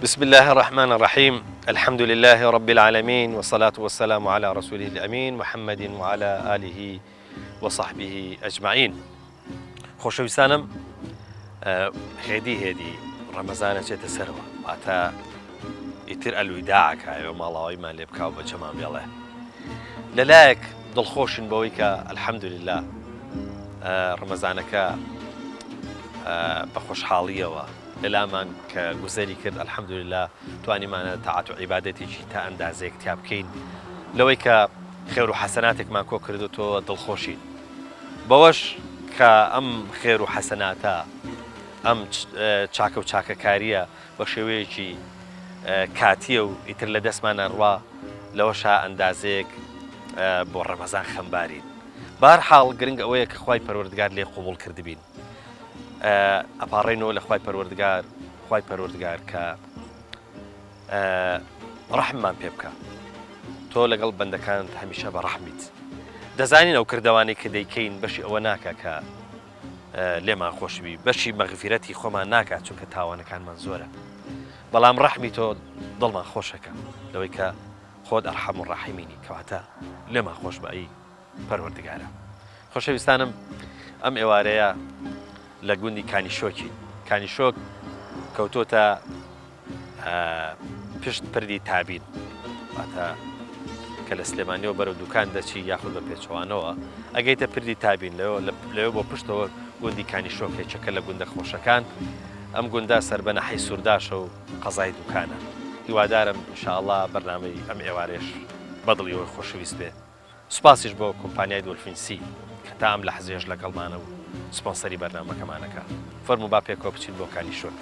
بسم الله الرحمن الرحيم الحمد لله رب العالمين والصلاة والسلام على رسوله الأمين محمد وعلى آله وصحبه أجمعين خۆشەویستانم هێدی ڕەمەزانە چێتە سەرەوە واتە ئیتر ئەلویداعەکایەوە ماڵاوایمان لێ بکاو بە جەمان بێڵێ لەلایەک دڵخۆشن بەوەی کە ئەلحەمدولله ڕەمەزانەکە بە خۆشحاڵیەوە لەلامان کە گوزەری کرد ئەلحەمدولله توانیمانە تەعات و عیبادەتێکی تا ئەندازەیەک تیا بکەین لەوەی کە خێر و حەسەناتێکمان کۆ کردوتەوە دڵخۆشین بەوەش کە ئەم خێر و حەسەناتە ئەم چاکە و چاکەکاریە بە شێوەیەکی کاتیە و ئیتر لە دەستمانە ڕوا لەوەشا ئەندازەیەک بۆ ڕەمەزان خەمبارین بەهەرحاڵ گرنگ ئەوەیە کە خوای پەروەردگار لێ قبوڵ کردبین ئەپاڕێنەوە لە خوای پەروەردگار کە ڕەحممان پێ بکە تۆ لەگەڵ بەندەکانت هەمیشە بە ڕەحمیت دەزانین ئەو کردەوانەی کە دەیکەین بەشی ئەوە ناکە کە لێمان خۆشبی بەشی مەغفیرەتی خۆمان ناکات چونکە تاوانەکانمان زۆرە بەڵام ڕەحمی تۆ دڵمان خۆشەکە لەوەی کە خۆت ئەرحەم و ڕەحیمینی کەواتە لێمان خۆش بە ئەی پەروەردگارە خۆشەویستانم ئەم ئێوارەیە لە گوندی کانیشۆکی کانیشۆک کەوتۆتە پشت پردی تابین واتە کە لە سلێمانیەوە بەرەو دوکان دەچی یاخود بە پێچەوانەوە ئەگەیتە پردی تابین لەوێ بۆ پشتەوە گوندی کانیشۆک هێچەکە لە گوندە خۆشەکان ئەم گوندا سەربەنەحەی سوورداشە و قەزای دوکانە هیوادارم ئینشاءڵڵا بەرنامەی ئەم ئێوارێش بەدڵیەوە خۆشەویست بێ سوپاسیش بۆ کۆمپانیای دۆلفینسی کە تا ئەم لە حەزێش لەگەڵمانە و سپۆنسەری بەرنامەکەمانەکە فەرموو با پێکەوە بچین بۆ کانیشۆک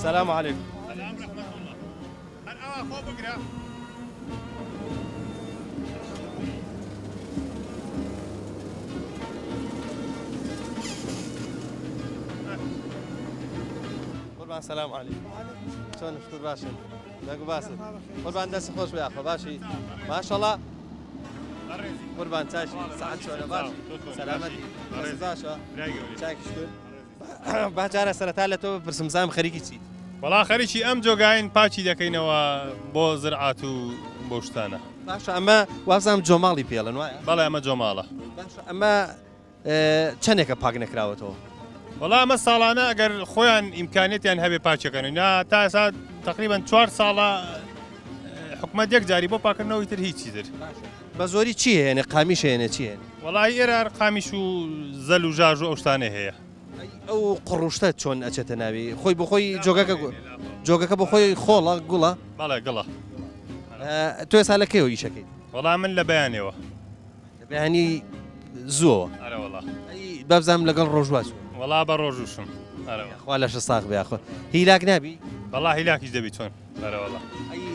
السلام عليكم. السلام ورحمة الله. أنا أخو بقرا. قربان السلام عليكم. شلون شكون باشا؟ باقو باسل. قربان دس خوش ويا أخو باشي. ما شاء الله. قربان تاشي سعد شلون باشي؟ سلامتي. باشا. چاك شكون؟ باجارە سەرەتا لە تۆ پرسمزام خەریکی چیت؟ وەڵا خەریکی ئەم جۆگاین پاچی دەکەینەوە بۆ زرعات و بۆ شتانە. باشە ئەمە وازام جۆماڵی پێڵن وایە؟ بەڵێ ئەمە جۆماڵە. باشە ئەمە چەندێکە پاک نەکراوەتەوە؟ وەڵا ئەمە ساڵانە ئەگەر خۆیان ئیمکانێتیان هەبێ پاچەکەن تا ئێستا تقریبا 4 ساڵە حکومەت یەک جاری بۆ پاکردنەوەی تر هیچی تر. بە زۆری چی هێنێ قامیش هێنێ چی هێنێ؟ وەڵای ئێرە قامیش و زەل و ژاژ و ئەو شتانە هەیە. ئەو قڕوشتە چۆن ئەچێتە ناوی خۆی بۆ خۆی جۆگەکە بۆ خۆی خۆڵە گوڵە؟ بەڵێ گڵە. تۆ ێستا لە کێوە ئیشەکەیت؟ وەڵا من لە بەیانەوە. لە بەیانی زووەوە؟ ئەرە وەڵا. بابزانم لەگەڵ ڕۆژواچ. وەڵا بە ڕۆژوشم. خوا لەشە ساغ بێخۆ. هیلاک نابی؟ بەڵا هیلاکیش دەبی چۆن. ئەرە وەڵا.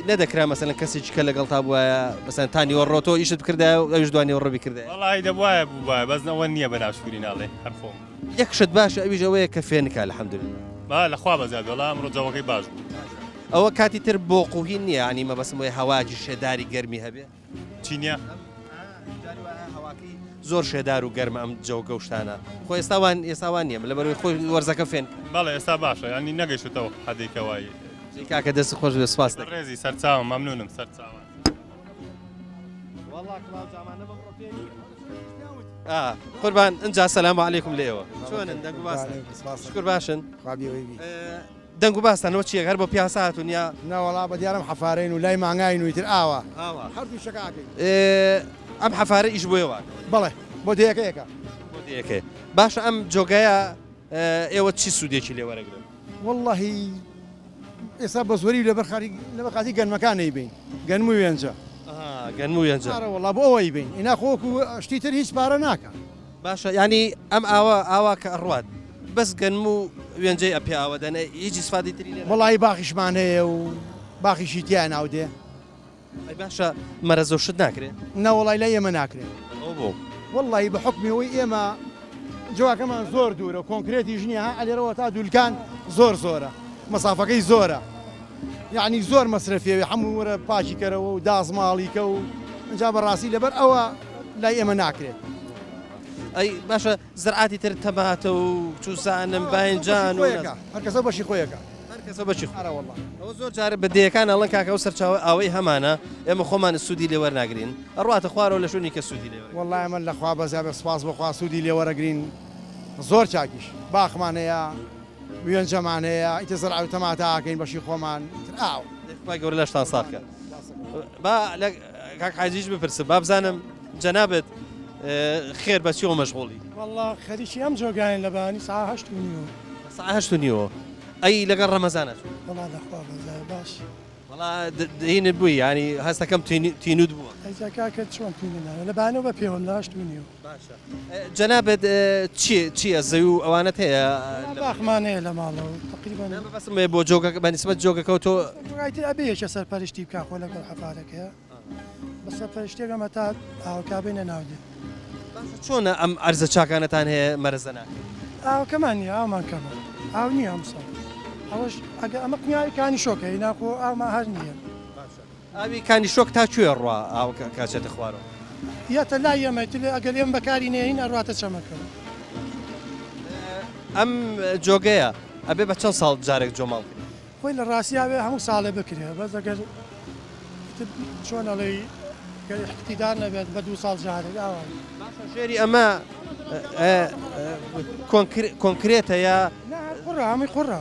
نەدەکرا مەسەلەن کەسێکی کە لەگەڵ تا بووە بەسەن تانی وەڕۆ تۆ ئیشت کردای و ئەوش دوانی وەڕۆبی کردای. وەڵای دەبوایە بووبایە بەس ئەوە نییە بەناوشوری ناڵێ هەر خۆم. یەکشت باشە ئەویش ئەوەیە کە فێنکە الحەمدولله. با لەخوا بەزیاد وەڵا ئەمڕۆ جەوەکەی باش بوو. ئەوە کاتی تر بۆ قوهین نییە عنی مەبەسم وی هەواجی شێداری گەرمی هەبێ؟ چینیە؟ زۆر شێدار و گەرمە ئەم جەوگە و شتانە. خۆ ئێستاوان نییە لەبەرەوەی خۆی وەرزەکە فێن. بەڵێ ئێستا باشە ینی نەگەیشتەوە حەدێکە وای. کاکە دەست خۆش بێ سوپاس دەکەم. ڕێزی سەرچاوم مەمنونم سەرچاوم. والله کڵاو جامانە بەڕۆ پێ نییە. قوربان اینجا سەلام عەلەیکم لێوە چۆنن دەنگ و باسن شکر باشن دەنگ و باستانەوە چییە هەر بۆ پیاسە هاتوون یا ناوەڵا بە دیارم حەفارەین و لای مانگاین ویتر ئاوە هەردوو شەکاکەین ئەم حەفارە ئیش بۆیەوە بەڵێ بۆ دیەکەیەکە بۆ دیەکەی باشە ئەم جۆگایە ئێوە چی سوودێکی لێ وەرەگرن واللهی ئێستا بە زۆری لەبەر خاتی گەنمەکانەی بین گەنم و وێنجە گەنم و وێنجە وڵا بۆ ئەوەی بین ئینا خۆکو شتی تر هیچ پارە ناکە باشە ینی ئەم ئاوا کە ئەڕوات بەس گەنم و وێنجەی ئەپی ئاوە دەنێ هیچی سوادی تری لێ وڵی باخیشمان هەیە و باخیشی تیان ناودێ باشە مەرەزە و شت ناکرێت نەوەڵی لای ئێمە ناکرێت بۆ واللهی بە حکمیەوەی ئێمە جوواکەمان زۆر دوورە کۆنکرێتی ژنیە ها ئەلێرەوە تا دوولکان زۆرە مەسافەکەی زۆرە یعنی زۆر مەسرفێوی هەموو وەرە پاچی کەرەوە و دازماڵیکە و ئەجا بەڕاستی لەبەر ئەوە لای ئێمە ناکرێت ئەی باشە زرعاتی تر تەماتە و چوزانم باینجان و هەرکەسە بەشی خۆیەکە هەرکەسە بەشی ئەوە زۆر جارە بە دەیەکان ئەڵەن کاکە و سەرچاوە ئەوەی هەمانە ئێمە خۆمان سوودی لێ وەرناگرین ئەڕاتە خوارەوە لە شوونی کە سوودی لێوە والله ئەمە لەخوا بەزیابێ سپاس بەخوا سوودی لێ وەرەگرین زۆر چاکیش باخمان هەیە وێنجەمان هەیە ئیتە زرع و تەماتاکەین بەشی خۆمان ئاو گەورە لەشتان ساڵکە با کاک حاجیش بپرسم با بزانم جەنابەت خێر بە چیەوە مەشغوڵی والله خەریکی ئەم جۆگایان لە بەهانی ساعە 8 ساعە 8 ئەی لەگەڵ ڕەمەزانە والله لەخوا بەزای باش وڵا دینت بووی ینی هەستەکەم تینود بووە ئەیجا کاکە چۆن تینە لە بانەوە بە پێوەم لە 8 باشە جەنابەت چییە زەوی و ئەوانت هەیە باخمان هەیە لە ماڵەوە تقریبان بەسم بۆ جۆگە بەنسبەت جۆگەکە تۆ ڕایتر ئەبێیەکە سەرپەرشتی بکە خۆ لەگەڵ حەفارەکە بە سەرپەرشتێک ئەمە تا ئاوکابینە ناودێ چۆنە ئەم ئەرزە چاکانەتان هەیە مەرزە ناکەن ئاوکەمان نیە ئاومان کەمە ئاو نییە ئەمساڵ ئەوەش ئەگە ئەمە قنیاوەکانی شۆکەی ناخۆ ئاوما هەر نییە ئاوی کانی شۆک تا کوێ ڕوا ئاو کاچێتە خوارەوە یاتە لای ئەمەیتر ئەگەر ئێمە بەکاری نێین ئەڕاتە چەمەکەەوە ئەم جۆگەیە ئەبێ بە چەند ساڵ جارێک جۆماڵ خۆی لە ڕاستیاوێ هەموو ساڵێ بکرێ بەس ئەگەر چۆنەڵی اقتیدار نەبێت بە 2 ساڵ جارێک ئاوا ژێری ئەمە کۆنکرێتە یا قڕە هەمووی قڕە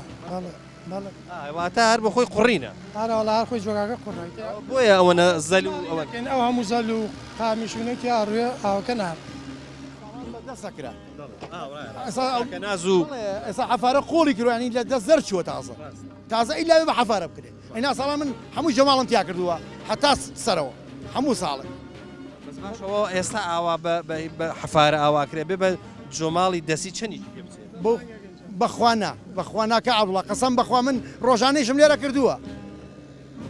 واتە هەر بە خۆی قڕینە هەراوەڵا هەر خۆی جۆگاکە قڕیت بۆیە ئەوەنە زەل و ئەوەکەن ئەو هەموو زەل و قامیشونێکی ئاڕوێ ئاوکە نار دەستەکرا ناز و ئێستا حەفارە قۆڵی کردوانی لە دەست زەرچووە تازە ئیلاوێ بە حەفارە بکرێت ئەینا ساڵا من هەموو جەماڵم تیا کردووە حتا سەرەوە هەموو ساڵێک باشەوە ئێستا ئاوا بە حەفارە ئاواکرێ بێ بە جۆماڵی دەسی چەندی بۆ بەخوانا کە عەبدوڵڵا قەسەم بەخوا من ڕۆژانەیشم لێرە کردووە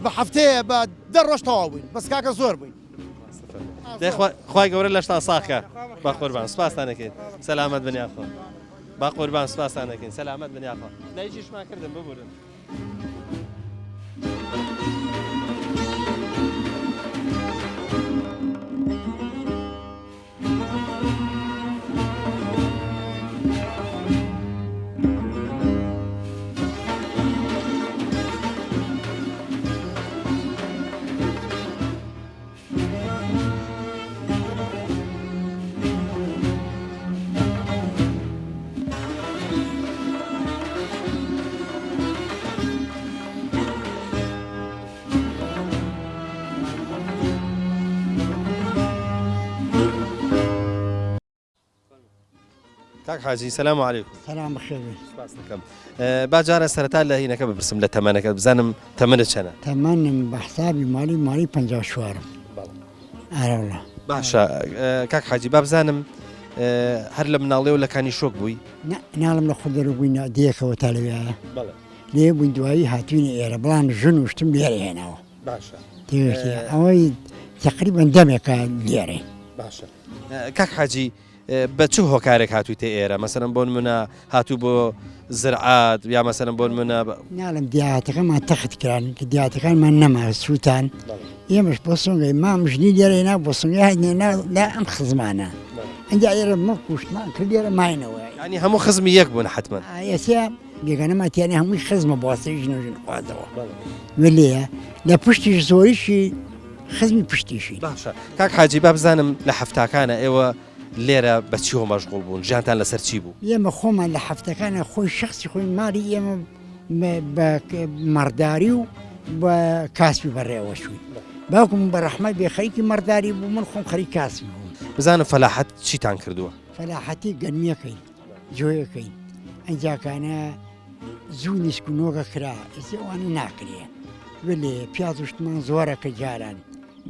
بە هەفتەیە بە 10 ڕۆژ تەواو بووین بەس کاکە زۆر بووین خی گەورە لەشتان ساخکە با قوربان سپاسانەکەین سەلامەت بنیاخۆ با قوربان سپاسانەکەین سەلامەت بنیاخۆ لایجیشمان کردم ببورن کاک حاجی سلام علیکم سلام بخیر سپاس دەکەم باجارە سەرەتا لە هینەکە بپرسم لە تەمەنەکە بزانم تەمەنت چەنە تەمەنم بە حسابی ماڵی 54 ئارەوڵە باشە کاک حاجی با بزانم هەر لە مناڵێ و لەکانی شۆک بووی ناڵم لە خوددەرە بووین دیەکەوە تا لەوێە لێ بووین دوایی هاتوینە ئێرە بڵام ژن وشتم لێرە هێناوە باشە ئەوەی تقریبان دەمێکە لێرێ باشە کاک حاجی بە چ هۆکارێک هاتوویتە ئێرە مەسەرم بۆ منە هاتوو بۆ زرعات یا مەسەرم بۆ منە ناڵم دیاتەکەمان تەخت کران کە دیاتەکانمان نەما سووتان ئێمەش بۆ سۆنگی مامژنی لێرەینا بۆ سنگی هاینێنا لا ئەم خزمانە ئەنجا ئێرە مەکوشتمان کرد لێرە ماینەوە ینی هەموو خزمی یەک بوون حتمما ئێسیا بێگەنەماتیانی هەمووی خزمە بواستە ژنەژن خوازەوە وێلەیە لە پشتیش زۆریشی خزمی پشتیشی باشە کاک حاجی با بزانم لە هەفتاکانە ئێوە لێرە بەچیەوە مەشغوڵ بوون ژیانتان لەسەر چی بوو؟ ئێمە خۆمان لە هەفتەکانە خۆی شخصی خۆی ماری ئێمە بە مەرداری و بە کاسبی بەڕێوە شووی باوکم بە ڕەحمەت بێ خەریکی مەرداری بوو من خۆم خەریک کاسبی بووم. بزانم فەلاحەت چیتان کردووە؟ فەلاحەتی گەرمیەکەین جۆیەکەین ئەنجاکانە زوو نیسکونۆگە کرا ئێسێوانە ناکرێ وێ پیازشتمان زۆرەکە جاران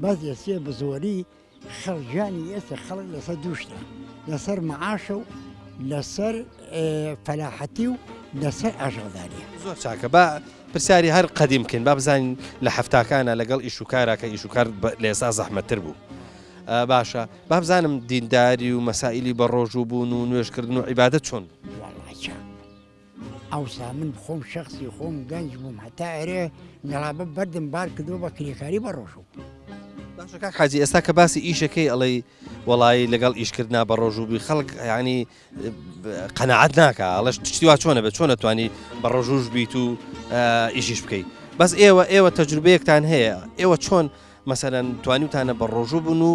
بەس ئێسێ بە زۆری خەڵژانی ئێستا خەڵک لەسەر دووشتە لەسەر مەعاشە و لەسەر فەلاحەتی و لەسەر ئاژەڵداریە. زۆر چاکە بە پرسیاری هەر قەدیم بکەین با بزانین لە هەفتاکانە لەگەڵ ئیشوکارە کە ئیشوکار لە ئێستا زەحمەتتر بوو. باشە با بزانم دینداری و مەسائلی بە ڕۆژوو بوون و نوێژکردن و عیبادەت چۆن؟ وڵچە ئەوسا من خۆم شخصی خۆم گەنج بووم هەتا ئێرێ گەڵابە بەردم بار کردو بە کرێکاری بە ڕۆژوو. باشە کاک حاجی ئێستا کە باسی ئیشەکەی ئەڵێ وەڵی لەگەڵ ئیشکردنا بە ڕۆژوبی خەڵک ینی قەنەعەت ناکە ئەڵەش تشتیوا چۆنە بە چۆنە توانی بە ڕۆژوش بیت و ئیشیش بکەیت بەس ئێوە تەجروبەیەکتان هەیە ئێوە چۆن مەسەرەن توانیوتانە بە ڕۆژوو بوون و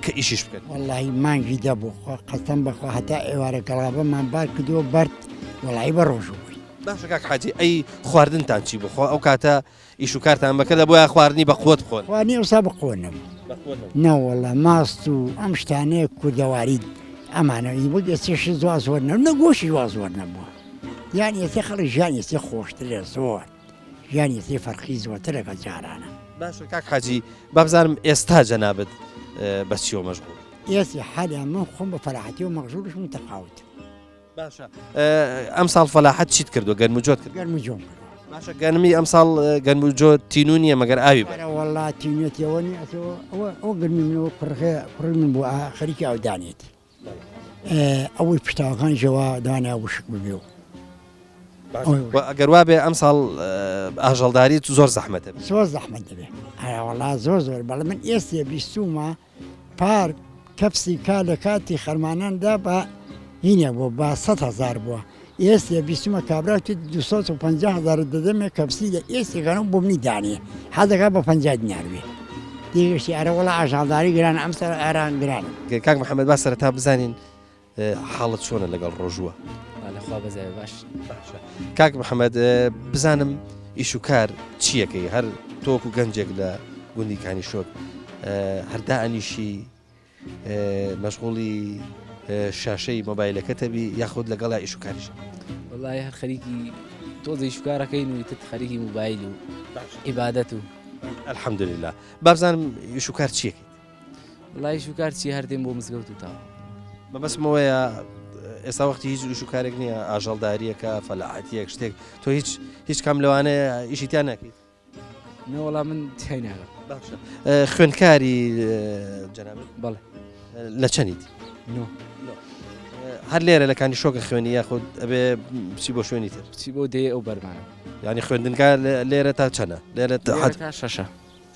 کە ئیشیش بکەن؟ وەڵی مانگی دەبوو قەسەم بەخوا هەتا ئێوارە گەڵابەمان بار کردووە بەرد وەڵی بە ڕۆژوو بووی. باشە کاک حاجی ئەی خواردنتان چی بخۆ ئەو کاتە ئیشوکارتان بەکردە بۆیە خواردنی بە قوت بخۆن؟ خوانی ئەوسا بقۆنم نەوەڵە ماست و ئەم شتانەیە کوردەواری ئەمانەوی بۆ ئێستێش زوا زۆر نەگۆشی وا زۆر نەبووە یان ئێسێ خەڵک ژیان ئێسێ خۆشترێ زۆر ژیان ئێسێ فەرقی زۆرترەکە جارانە. باشە کاک حاجی با بزانم ئێستا جەنابەت بە چیەوە مەشغوڵ؟ ئێستی حالیان من خۆم بە فەلاحەتی و مەغژوورش متەقاوت. باشە ئەم ساڵ فەلاحەت چیت کردو گەرموجۆت کرد؟ گەرموجۆم باشە گەرمی ئەم ساڵ گەرموجۆ تینوو نییە مەگەر ئاوی بە وەڵا تینوێتەوە ئەوە گەرمی منەوە کوڕی من بۆ خەریکی ئەودانێتی ئەوەی پشتاوەکان ژەوە دانا وشک ببێ و ئەگەر وا بێ ئەم ساڵ ئاژەڵداری زۆر زەحمەتە زۆر زەحمەت دەبێ وەڵا زۆر بەڵام من ئێستا بیستومە پار کەپسی کا لە کاتی خەرماناندا بە هینە بۆ بە 100,000 بووە ئێستا بیستمە کابراکی 250,000 دەدەمێ کەپسی لە ئێستێکانم بۆ منی دانێ حەزەکە بە 50 دینار بێ دیگەشتی ئەرە وەڵا ئاژەڵداری گران ئەمسەر ئاران گرانە. کاک محەممەد با سەرەتا بزانین حاڵت چۆنە لەگەڵ ڕۆژووە؟ لەخوا بەزای باش. کاک محەممەد بزانم ئیشوکار چیەکەی هەر تۆک و گەنجێک لە گوندی کانیشۆک هەردا ئەنیشی مەشغوڵی شاشەی مۆبایلەکەتەبی یاخود لەگەڵا ئیشوکاریش؟ وڵای هەر خەریکی تۆزە ئیشوکارەکەین و تت خەریکی موبایل و عیبادەت و الحەمدولله. با بزانم ئیشوکار چیەکەی؟ وڵای ئیشوکار چی هەردێن بۆ مزگەوت و تاوە بەبەسمەوەیە ئێستا وەختی هیچ ئیشوکارێک نییە ئاژەڵداریەکە فەلاحەتیەک شتێک تۆ هیچ کام لەوانەیە ئیشیتیان ناکەیت؟ نەوەڵام من تای ناگەم. باشە خوێندکاری جەنابەت بەڵێ لە چەندیت؟ نۆ هەر لێرە لە کانیشۆکە خوێنی یاخود ئەبێ بچی بۆ شوێنی تر؟ چی بۆ دێ ئەو بەرمانە ینی خوێندنگا لێرە تا چەنە؟ لێرە تا شەشە.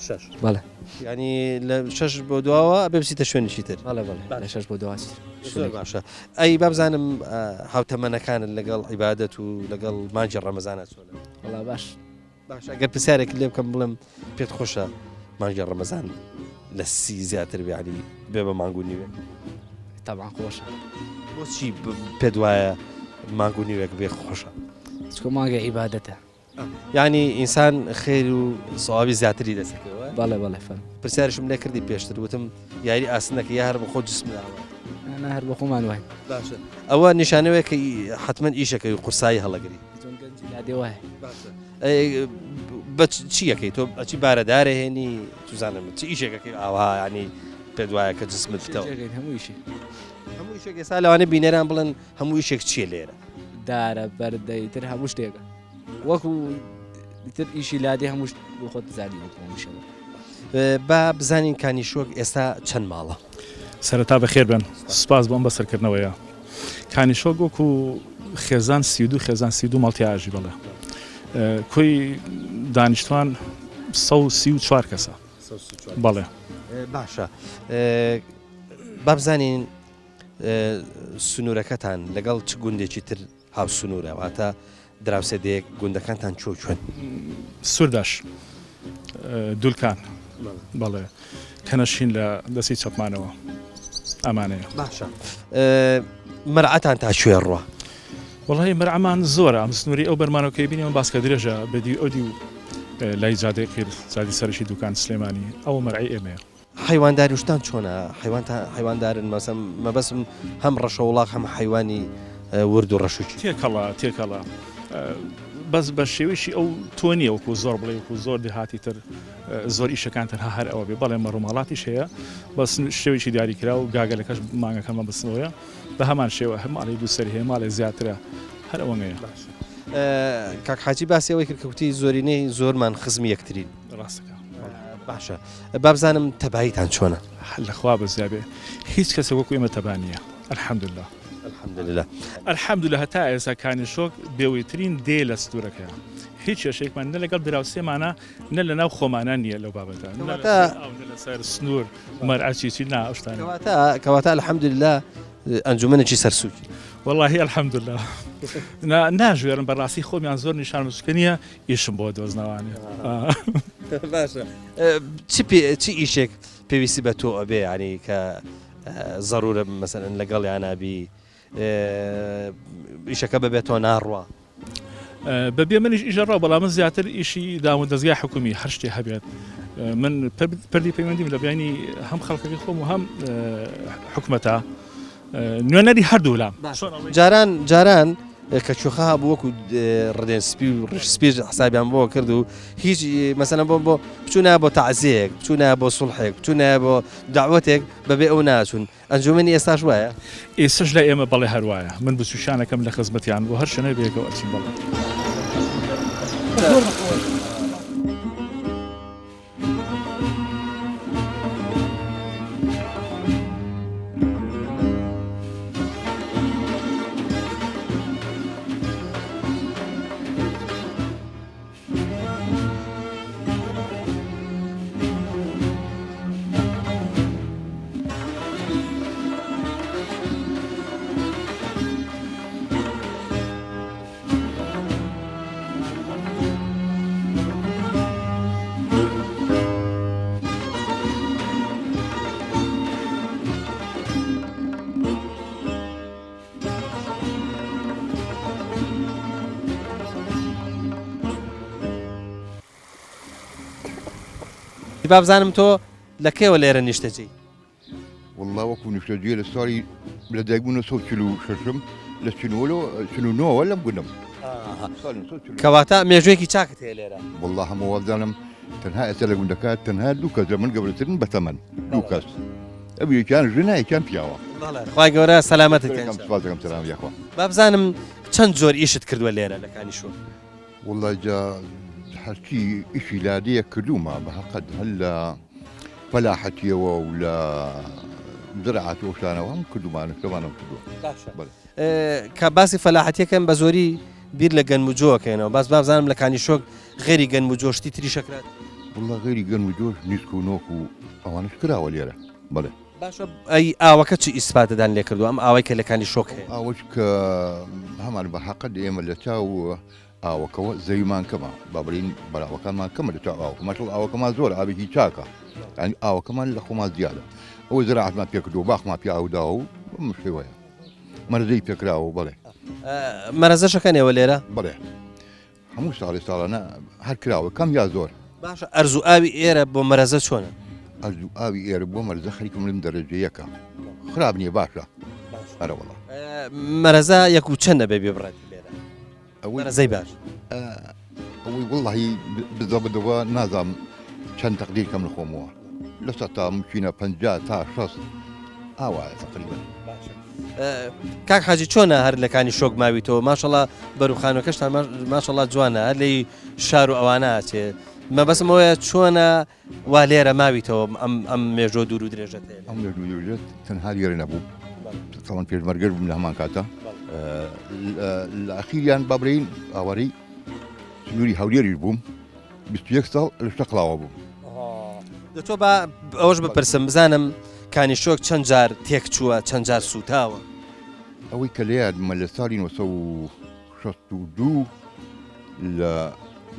شەش بەڵێ ینی لە 6 بۆ دواوە ئەبێ بچیتە شوێنیشی تر؟ بەڵێ لە 6 بۆ دواچ. زۆر باشە. ئەی با بزانم هاوتەمەنەکانت لەگەڵ عیبادەت و لەگەڵ مانجی ڕەمەزانە چۆنە؟ وڵا باش باشە ئەگەر پرسیارێک لێ بکەم بڵێم پێت خۆشە مانجی ڕەمەزان لە 30 زیاتر بیانی بێ بە مانگو نیوێ؟ تەبعاً خۆشە. بۆچی پێت وایە مانگو نیوێک بێ خۆشە؟ چکۆ مانگە عیبادەتە یعنی ئینسان خێر و سەوابی زیاتری دەسەکەوە؟ بەڵێ فەرم. پرسیارشم لێ کردی پێشتر وتم یاری ئاسنەکە یا هەر بە خۆ جسم داوە ئەنا هەر بە خۆمان وای. باشە ئەوە نیشانەوەی کە حتمما ئیشەکەی و قورسایی هەڵەگری لادێ وایە. بە چیەکەی تۆ ئەچی بارەدارە هێنی توزانم چ ئیشێکەکەی ئاوا ینی پێت وایە کە جسمت بتەوە؟ هەموویشی هەموو ئیشێک ئێستا لەوانێ بینێران بڵێن هەموو ئیشێک چیە لێرە؟ دارە بەردەی تر هەموو شتێکە وەکو تر ئیشی لادێ هەموو بۆ خۆت زاری وەکوشەوە. با بزانین کانیشۆک ئێستا چەند ماڵە؟ سەرەتا بەخێر بن سوپاس بۆم بەسەرکردنەوەیە. کانیشۆک وەکو خێزان 32 خێزان 32 ماڵتیاژی بڵێ کۆی دانیشتوان 134 کەسە. بەڵێ باشە با بزانین سنوورەکەتان لەگەڵ چ گوندێکی تر هاو سنوورە واتە دراوسێدەیەک گوندەکانتان چۆ چۆن؟ سوورداش دولکان بەڵێ کەنەشین لە دەستی چەپمانەوە ئەمانەیە باشە مەرعەتان تا شوێ ڕوە وڵی مەرعمان زۆرە ئەم سنووری ئەو بەرمانەوەکەی بینەوە باسکە درێژە بەدی ئۆدی و لای جادەی قیر زادی سەرشی دوکان سلێمانی ئەوە مەرعی ئێمەیە حیوانداری وشتان چۆنە حیواندارن مەسەم مەبەسم هەم ڕەشە وڵاق هەم حیوانی ورد و ڕەشوکی تێکەڵە بەس بە شێوەیەشی ئەو تۆ نییە وەکو زۆر بڵێ وەکو زۆر دەهاتی تر زۆر ئیشەکان تەنها هەر ئەوە بێ بەڵێ مەڕووماڵاتیش هەیە بەس شێوەیەکی دیاریکرا و گاگەلەکەش مانگەکەمە بستنەوەیە بە هەمان شێوە هەماڵی دووسەر هەیە ماڵێ زیاترە هەر ئەوەیە کاک حاجی باسی ئەوەی کردکەوتی زۆرینەی زۆرمان خزمی یەکترین ڕاستەکە باشە بابزانم تەباییتان چۆنە لەخوا بەزیابێ هیچ کەسە وەکو ئێمە تەبانیە الحەمدلله الحەمدلله هەتا ئێستا کانیشۆک بێوەیترین دێ لە ستورەکەیە هیچ کێشێکمان نە لەگەڵ دراوسێمانە نە لە ناو خۆمانە نییە لەو بابەتە لەسەر سنوور مەرعەچی نا ئەوشتانە کەواتە الحەمدلله ئەنجومەنێکی سەرسووکی واللهی الحەمدلله ناژێرم بەڕاستی خۆمیان زۆر نیشان مسکەنیە ئیشم بۆ دۆزنەوانێ باشە چی ئیشێک پێویستی بە تۆ ئەبێ ینی کە ضرورە مەسەرەن لەگەڵ یانابی ئیشەکە بەبێت تۆ ناڕوە بەبێ منیش ئیژەڕاو بەڵام من زیاتر ئیشی داوە دەستگای حکومی هەر شتێ هەبێت من پەردی پەیوەندیم لە بیانی هەم خەڵکەکەی خۆم و هەم حکومەتە نوێنەری هەردوولام جاران کە چوخە بوو وەکو ڕدێن سپی و ڕشسپیر حسابیان بۆ کرد و هیچ مەسەنە بۆ بچوونە بۆ تەعزیەک بچوونە بۆ سوڵحێک بچوونە بۆ داوەتێک بەبێ ئەو ناچوون ئەنجومەنی ئێستاش وایە ئێستش لە ئێمە بەڵێ هەروایە من بچوشانەکەم لە خزمەتیان بۆ هەر شوێنە بێکەوە ئەچین بەڵێ بابزانم تۆ لەکەوە لێرە نیشتەجێی والله وەکو نیشتەجێ لە ساڵی لە دایکبوونە 146 لە چنوەوە لەم بوونم کەواتە مێژوێکی چاکت هەیە لێرە والله هەموو وابزانم تەنها ئێستا لە گوندەکە تەنها دوو کەس لە من گەورەترن بەتەمەن دوو کەس ئەو یەکیان ژنە یەکیان پیاوە خوای گەورە سەلامەتت سپاسەکەم سەلام یاخوا بابزانم چەند جۆر ئیشت کردووە لێرە لە کانیشۆ والله جا هەرچی ئیشی لادەیە کردومە بەحەقەت هەر لە فەلاحەتیەوە و لە زراعەت و شتانەوە هەم کردومانە شتەمانم کردووە کە باسی فەلاحەتیەکەم بە زۆری بیر لە گەنموجۆکەینەوە باس بابزانم لە کانیشۆک غێری گەنموجۆشتی تری شەکرات والله غێری گەنموجۆش نیسک و نۆک و ئەوانش کراوە لێرە بڵێ باشە ئەی ئاوەکە چی ئیسپاتەدان لێ کردو ئەم ئاوای کە لە کانیشۆک هەیە ئاوەش کە هەمان بەحەقەت ئێمە لە چاو ئاوەکەەوە زەویمان کەمە بابرین بەراوەکانمان کەمە لە چاو ئاوکە ماشڵ ئاوەکەمان زۆر ئاوێکی چاکە ئەنی ئاوەکەمان لە خۆمان زیادە ئەوە زراعەتمان پێکردو باخمان پیاوداوە و مشێوەیە مەرزەی پێکراوە بڵێ مەرەزەشەکەنێوە لێرە بڵێ هەموو ساڵانە هەر کراوە کەم یا زۆر باشە ئەرزوو ئاوی ئێرە بۆ مەرەزە چۆنە ئەرزوو ئاوی ئێرە بۆ مەرزە خەریکم لەم دەرەجەیەکە خراپ نییە باشە هەرە وڵا مەرەزە یەک و چەندە بێ بێبڕێت لێرە مەرەزەی باش ئەوەی وڵی بزەبدەوە نازام چەند تەقدیر کەم لە خۆمەوە لەسە تا ممکنە 50 تا 60 ئاوایە تقریبا کاک حاجی چۆنە هەر لەکانی شۆک ماویتەوە ماشەڵا بەروخانەکەشتان ماشەڵا جوانە هەر لی شار و ئەوانە چێ مەبەسمەوەیە چۆنە وا لێرە ماویتەوە ئەم مێژۆ دوور و درێژێت ئەم درێژێت تەنها لێرە نەبوو تاوان پێشمەرگەر بووم لە هەمان کاتە لە ئەخیریان بابرین ئاوەری سنووری هەولێری بووم 21 ساڵ لە شتەقڵاوە بووم دەتۆ بە ئەوەش بپرسم بزانم کانیشۆک چەند جار تێک چووە چەند جار سوتاوە ئەوەی کە لێیادمە لە ساڵی 1962 لە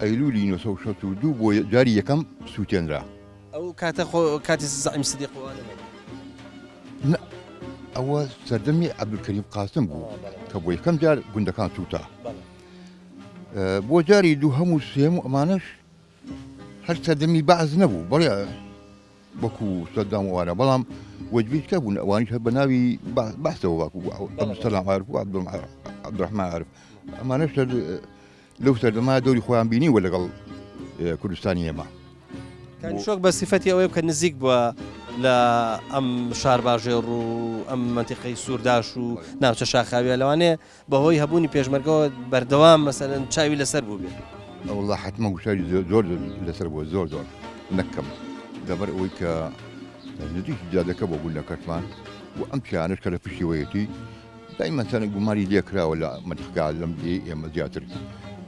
ئەیلولی 1962 بۆ جاری یەکەم سووتێنرا ئەو کاتە کاتی زعیم سدیقوانە ئەوە سەردەمی عەبدولکەریم قاسم بوو کە بۆ یەکەم جار گوندەکان سووتا بۆ جاری دوو هەموو سێم و ئەمانەش هەر سەردەمی بەعز نەبوو بەڵێ وەکو سەدام وانە بەڵام وەجبیت کە بوون ئەوانیش هەر بە ناوی بەحسەوە عەبدولسەلام عارف و عەبدولڕەحمان عارف ئەمانەش لەو سەردەما دەوری خۆیان بینی وە لەگەڵ کوردستانی ئێمە کانیشۆک بە سیفەتی ئەوەی کە نزیک بووە لە ئەم شار باژێڕ و ئەم منتیقەی سوورداش و ناوچە شاخاویە لەوانەیە بەهۆی هەبوونی پێشمەرگەوە بەردەوام مەسەلەن چاوی لەسەر بوو بێت والله حتما گوشاری زۆر لەسەر بووە زۆر نەکەم لەبەر ئەوەی کە نزیک جادەکە بۆ بوون لە کەرمان و ئەم پیانش کە لە پشتیوەیەتی دایما سەنە گوماری لێکراوە لە منتیقە لەم ئێمە زیاتر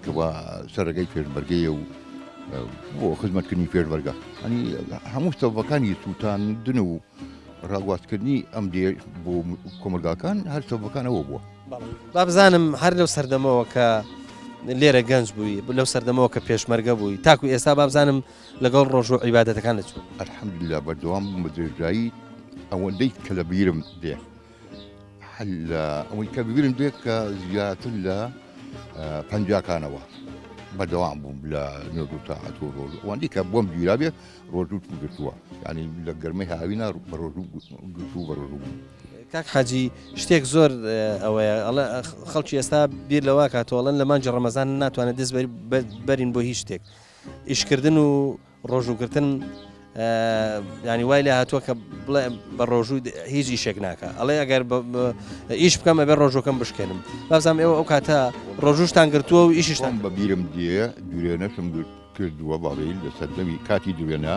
کە بە سەرەگەی پێشمەرگەیە و بۆ خزمەتکردنی پێشمەرگە ئەنی هەموو سەڤەکانی سووتاندن و ڕاگوازکردنی ئەم دێ بۆ کۆمەلگاکان هەر سەڤەکانەوە بووە با بزانم هەر لەو سەردەمەوە کە لێرە گەنج بووی لەو سەردەمەوە کە پێشمەرگە بووی تاکو ئێستا با بزانم لەگەڵ ڕۆژ و عیبادەتەکان لەچوو الحەمدوللا بەردەوام بە درێژایی ئەوەندەی کە لە بیرم دێ ئەوەی کە ببیرم دێ کە زیاتر لە پەنجاکانەوە بەردەوام بووم لە نۆ تاعات و ڕۆژ ئەوەندی کە بۆم گیرا بێ ڕۆژوو گرتووە یعنی لە گەرمەی هاوینە بە ڕۆژوو گرتوو بە ڕۆژوو بووم کاک حاجی شتێک زۆر ئەوەیە خەڵکی ئێستا بیر لەوە کاتۆڵەن لە مانجی ڕەمەزان ناتوانێت دەست بەرین بۆ هیچ شتێک ئیشکردن و ڕۆژووگرتن ینی وای لێ هاتووە کە بڵێ بە ڕۆژوو هیچ ئیشێک ناکە ئەڵێ ئەگەر ئیش بکەم ئەبێ ڕۆژەکەم بشکێنم بازانام ئێوە ئەو کاتە ڕۆژوشتان گرتووە و ئیشیشتان بە بیرم دێ دوێنەشم کردووە باڵی لە سەردەمی کاتی دوێنە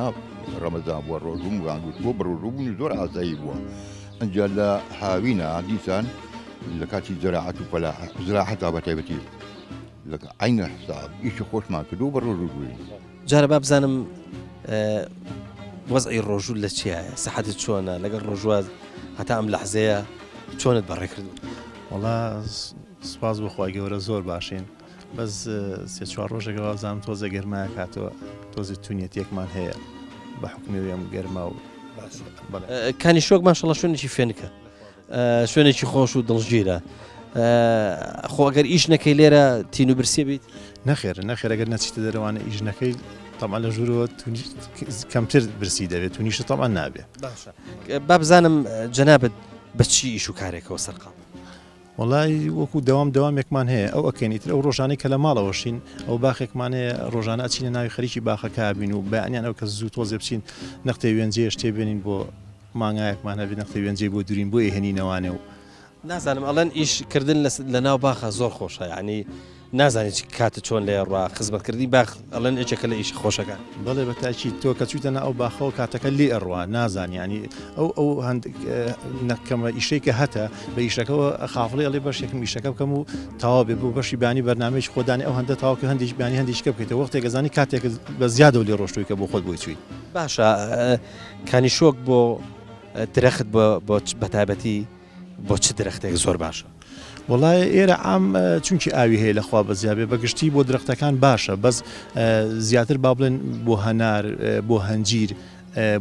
ڕەمەزان بووە ڕۆژوم گرتووە بە ڕۆژوو بوون زۆر ئازایی بووە ئەنجا لە هاوینە دیسان لە کاتی زەراعەت و زراعەتا بە تایبەتی لە عینە حساب ئیشی خۆشمان کردو بە ڕۆژوو بووین جارە با بزانم وەزعی ڕۆژوو لە چیایە سەحەتت چۆنە لەگەڵ ڕۆژوات هەتا ئەم لەحزەیە چۆنت بەڕێ کردو وڵا سوپاس بخوای گەورە زۆر باشین بەس سێ چوار ڕۆژێکەوە بزانم تۆزە گەرمایە کاتەوە تۆزی تونیەتێکمان هەیە بە حکمی وێم گەرما و کانیشۆک ماشەڵڵا شوێنێکی فێنکە شوێنێکی خۆش و دڵژیرە خۆ ئەگەر ئیش نەکەی لێرە تین و برسێ بیت نەخێر ئەگەر نەچیتە دەرەوانە ئیش نەکەی تەما لە ژوورەوە کەمتر برسی دەبێت تونیشە تەما نابێت با بزانم جەنابەت بەچی ئیش و کارێکەوە سەرقام وڵی وەکو دەوامێکمان هەیە ئەو ئەکەنیتر ئەو ڕۆژانەی کە لە ماڵەوەشین ئەو باخێکمان هەیە ڕۆژانە ئەچینە ناوی خەریکی باخەکە بین و بەیانیان ئەو کە زوو تۆزێ بچین نەختەی وێنجێ شتێ بێنین بۆ مانگایەکمان هەبێت نەختەی وێنجێ بۆ دوورین بۆ هێنینەوانێ و نازانم ئەڵەن ئیشکردن لە ناو باخە زۆر خۆشە یعنی نازانێت کاتە چۆن لێ ڕوا خزمەتکردی باخ ئەڵەن ئەجێکە لە ئیش خۆشەکان بەڵێ بە تاکی تۆ کە چوتە ئەو باخەوە کاتەکە لێ ئەڕوا نازانی ینی ئەو نەکەمە ئیشەیەکە هەتە بە ئیشەکەەوە خافڵی ئەڵێ بەشێکم ئیشەکە بکەم و تاوا بێ بۆ بەشی بانی بەرنامەیەکی خۆدانی ئەو هەندە تاواکە هەندێک بانی هەندێککە بکەیتەوە وەختێک گەزانی کاتێک بە زیادە و لێ ڕۆشتوی کە بۆ خۆت بۆی چوی باشە کانیشۆک بۆ درەخت بە تایبەتی بۆ چ درەختێک زۆر باشە وڵای ئێرە ئام چونکی ئاوی هەیە لەخوا بەزیابێ بەگشتی بۆ درەختەکان باشە بەس زیاتر با بڵێن بۆ هەنار بۆ هەنجیر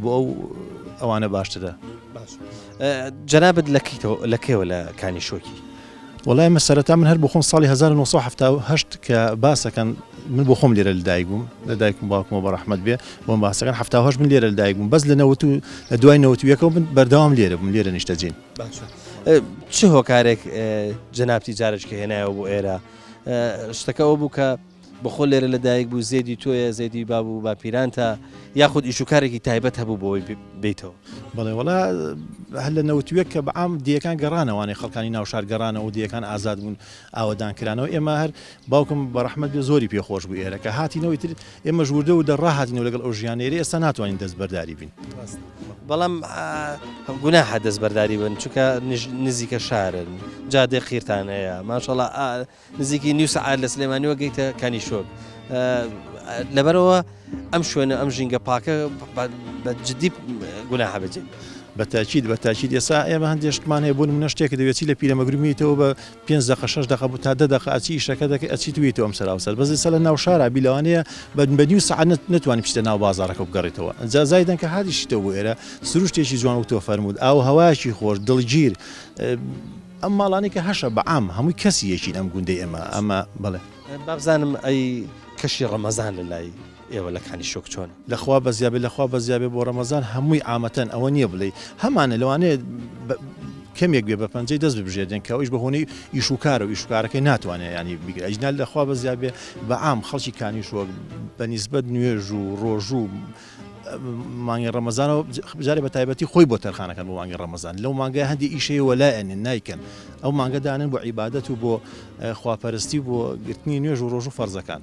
بۆ ئەوانە باشترە جەنابەت لەکەوە لە کانیشۆکی وڵای مەسەرەتا من هەر بۆ خۆم ساڵی 1970 کە باسەکەن من بۆ خۆم لێرە لەدایک بووم لەدایکم باوکمەوە بە ڕەحمەت بێ بۆم باسەکان 1970 من لێرە لەدایک بووم بەس لە دوای 91 من بەردەوام لێرە بووم لێرە نیشتەجین چ هۆکارێک جەنابتی جارێککە هێنایەوە بۆ ئێرە شتەکە ئەو بوو کە بەخۆ لێرە لەدایک بوو زێدی تۆیە زێدی بابوو باپیرانتە یاخود ئیشوکارێکی تایبەت هەبوو بۆی بیتەوە بەڵێ وڵا هەر لە 91 کە بەعام دیەکان گەڕانەوانەی خەڵکانی ناوشار گەڕانەوە و دیەکان ئازاد بوون ئاوەدانکرانەوە ئێمە هەر باوکم بە ڕەحمەت بێ زۆری پێخۆش بوو ئێرە کە هاتینەوەی تر ئێمە ژووردە و دەڕاهاتینەوە لەگەڵ ئەو ژیانێری ئێستا ناتوانین دەستبەرداری بین بەڵام گوناحە دەستبەرداری بن چونکە نزیکە شارن جادێ قیرتان هەیە ماشەڵڵا نزیکی نیو سەعات لە سلێمانیەوە گەیتە کانیشۆک لەبەرەوە ئەم شوێنە ئەم ژینگە پاکە بە جدی گوناحە بەجێ بەتاچید ئێستا ئێمە هەندێشتمان هەیە بۆ نمونە شتێک دەوێتی لە پیرەمەگرومیتەوە بە 5 دقه 6 دقه بۆ تا 10 دقه ئەچی ئیشەکە دەکەی ئەچی توێتەوە ئەم سەراوسەر بەزی سە لە ناو شارە بیلەوانەیە بە نیو سەعات نتوانانی بچیتە ناو بازاڕەکە بگەڕێتەوە جازایدەن کە هادیشتەوە بۆ ئێرە سروشتێکی جوان وتەوە فەرموود ئاو هەواشی خۆش دڵگیر ئەم ماڵانی کە هەشە بەعام هەمووی کەسی یەکین ئەم گوندەی ئەمە بڵێ بابزانم ئەی کەشی ڕەمەزان لە لای ئێوە لە کانی شۆک چۆن لەخوا بەزیابێ بۆ ڕەمەزان هەمووی ئامەتەن ئەوە نییە بڵێ هەمانە لەوانەیە کەمێک بێ بە پەنجەی دەست ببژێردن کە ئەویش بەهۆنەی ئیشوکارە و ئیشوکارەکەی ناتوانێت ینی بیگرە ئەجنال لەخوا بەزیابێ بە عام خەڵکی کانی شۆک بە نیسبەت نوێژ و ڕۆژ و مانگی ڕەمەزانەوە بجارێ بە تایبەتی خۆی بۆ تەرخانەکەن بۆ مانگی ڕەمەزان لەو مانگای هەندی ئیشەیە وەلایەنێن نایکەن ئەو مانگەدانن بۆ عیبادەت و بۆ خواپەرستی بۆ گرتنی نوێژ و ڕۆژ و فەرزەکان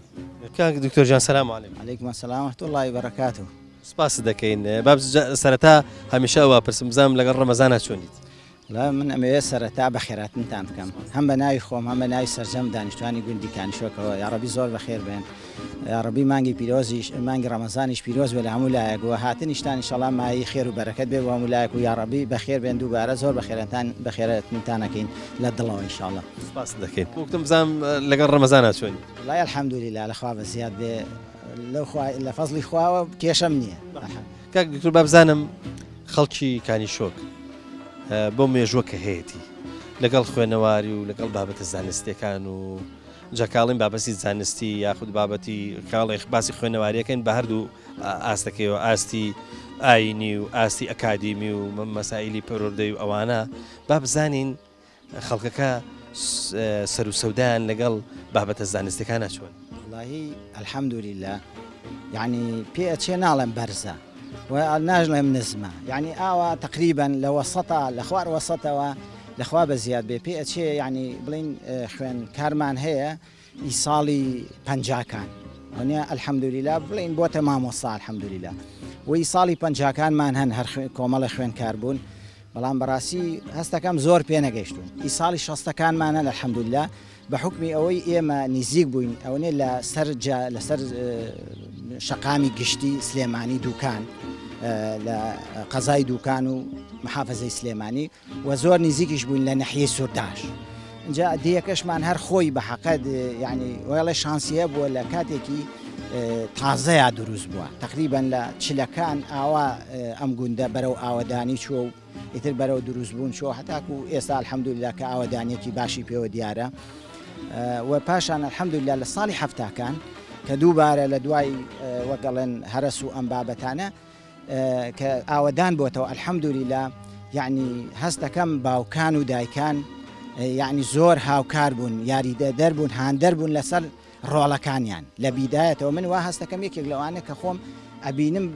کاک دکتۆر جان سەلام عەلیکم. عەلیکم سەلام ورحمەتوڵڵی وبەرەکاتوه. سپاس دەکەین باب سەرەتا هەمیشە ئەوە پرسم بزانم لەگەڵ ڕەمەزانە چۆنیت لا من ئەمەوێ سەرەتا بە خێراتنتان بکەم هەم بە ناوی خۆم هەم بە ناوی سەرجەم دانیشتوانی گوندی کانیشۆکەوە یاڕەبی زۆر بەخێر بێن یاڕەبی مانگی پیرۆزیش مانگی ڕەمەزانیش پیرۆز بێ لە هەموو لایەکەوە هاتنیشتان ئینشەڵا مای خێر و بەرەکەت بێ بۆ هەموو لایەک و یاڕەبی بەخێر بێن دووبارە زۆر بەخێراتنتانەکەین لە دڵەوە ئینشەڵا. سپاس دەکەین وەکتم بزانم لەگەڵ ڕەمەزانە چۆنی وڵای الحەمدولیلا لەخوا بەزیاد بێ لە فەزڵی خواوە کێشەم نییە. کاک دکتۆر با بزانم خەڵکی کانی شۆک بۆ مێژووە کە هەیەی لەگەڵ خوێنەواری و لەگەڵ بابەتە زانستیەکان و جاکاڵین بابەتی زانستی یاخود بابەتی کاڵێک باسی خوێنەواریەکەن بە هەردوو ئاستەکەیەوە ئاستی ئاینی و ئاستی ئەکادیمی و مەسائلی پەروەردەی و ئەوانە با بزانین خەڵکەکە سەر و سەودایان لەگەڵ بابەتە زانستیەکانە چۆن. واللهی الحەمدولیلا یعنی پێ ئەچێ ناڵێم بەرزە ناژڵێم نزمە یعنی ئاوا تقریبا لە وەسەتا لە خوار وەسەتەوە لەخوا بە زیاد بێ پێ ئەچێ یعنی بڵین خوێن کارمان هەیە ئی ساڵی پەنجاکان ئەوە الحەمدولیلا بڵین بۆتە مامۆستا الحەمدولیلا وی ساڵی پەنجاکانمان هەن هەر کۆمەڵی خوێن کار بوون بەڵام بەڕاستی هەستەکەم زۆر پێ نەگەیشتون ئی ساڵی شەستەکانمان هەن الحەمدولیلا بە حکمی ئەوەی ئێمە نزیک بووین ئەوەنێ لەسەر شەقامی گشتی سلێمانی دووکان لە قەزای دووکان و محافەزەی سلێمانی و زۆر نزیکیش بووین لە نەحیەی سورداش اینجا دیەکەشمان هەر خۆی بە حەقەت یعنی وەڵێ شانسیە بووە لە کاتێکی تازەیە دروست بووە تقریبا لە چلەکان ئاوا ئەم گوندە بەرەو ئاوەدانی چوە و ئیتر بەرەو دروست بوون چۆ هەتاکو ئێستا الحەمدولیلا کە ئاوەدانیەکی باشی پێوە دیارە و پاشان الحەمدولیلا لە ساڵی هەفتاکان کە دووبارە لە دوای وەگەڵێن هەرس و ئەم بابەتانە کە ئاوەدان بۆتەوە الحەمدولیلا یعنی هەستەکەم باوکان و دایکان یعنی زۆر هاوکار بوون یاریدە دەربوون هاندەر بوون لەسەر ڕۆڵەکانیان لە بیدایەتەوە من وا هەستەکەم یەکێک لەوانە کە خۆم ئەبینم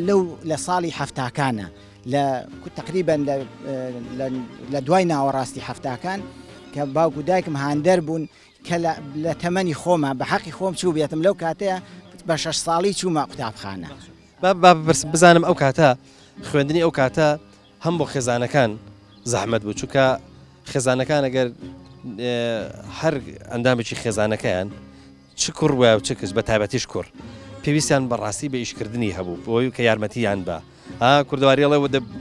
لەو لە ساڵی هەفتاکانە لە تقریبا لە دوای ناوەڕاستی هەفتاکان کە باوک و دایکم هاندەر بوون کە لە تەمەنی خۆمە بە حەقی خۆم چوو بێتم لەو کاتەیە بە 6 ساڵی چوومە قوتابخانە. بزانم ئەو کاتە خوێندنی ئەو کاتە هەم بۆ خێزانەکان زەحمەت بوو چووکە خێزانەکان ئەگەر هەر ئەندامێکی خێزانەکەیان چ کوڕ وایە و چ کەس بە تایبەتیش کوڕ پێویستیان بەڕاستی بە ئیشکردنی هەبوو بۆی کە یارمەتیان بە کوردەواریڵە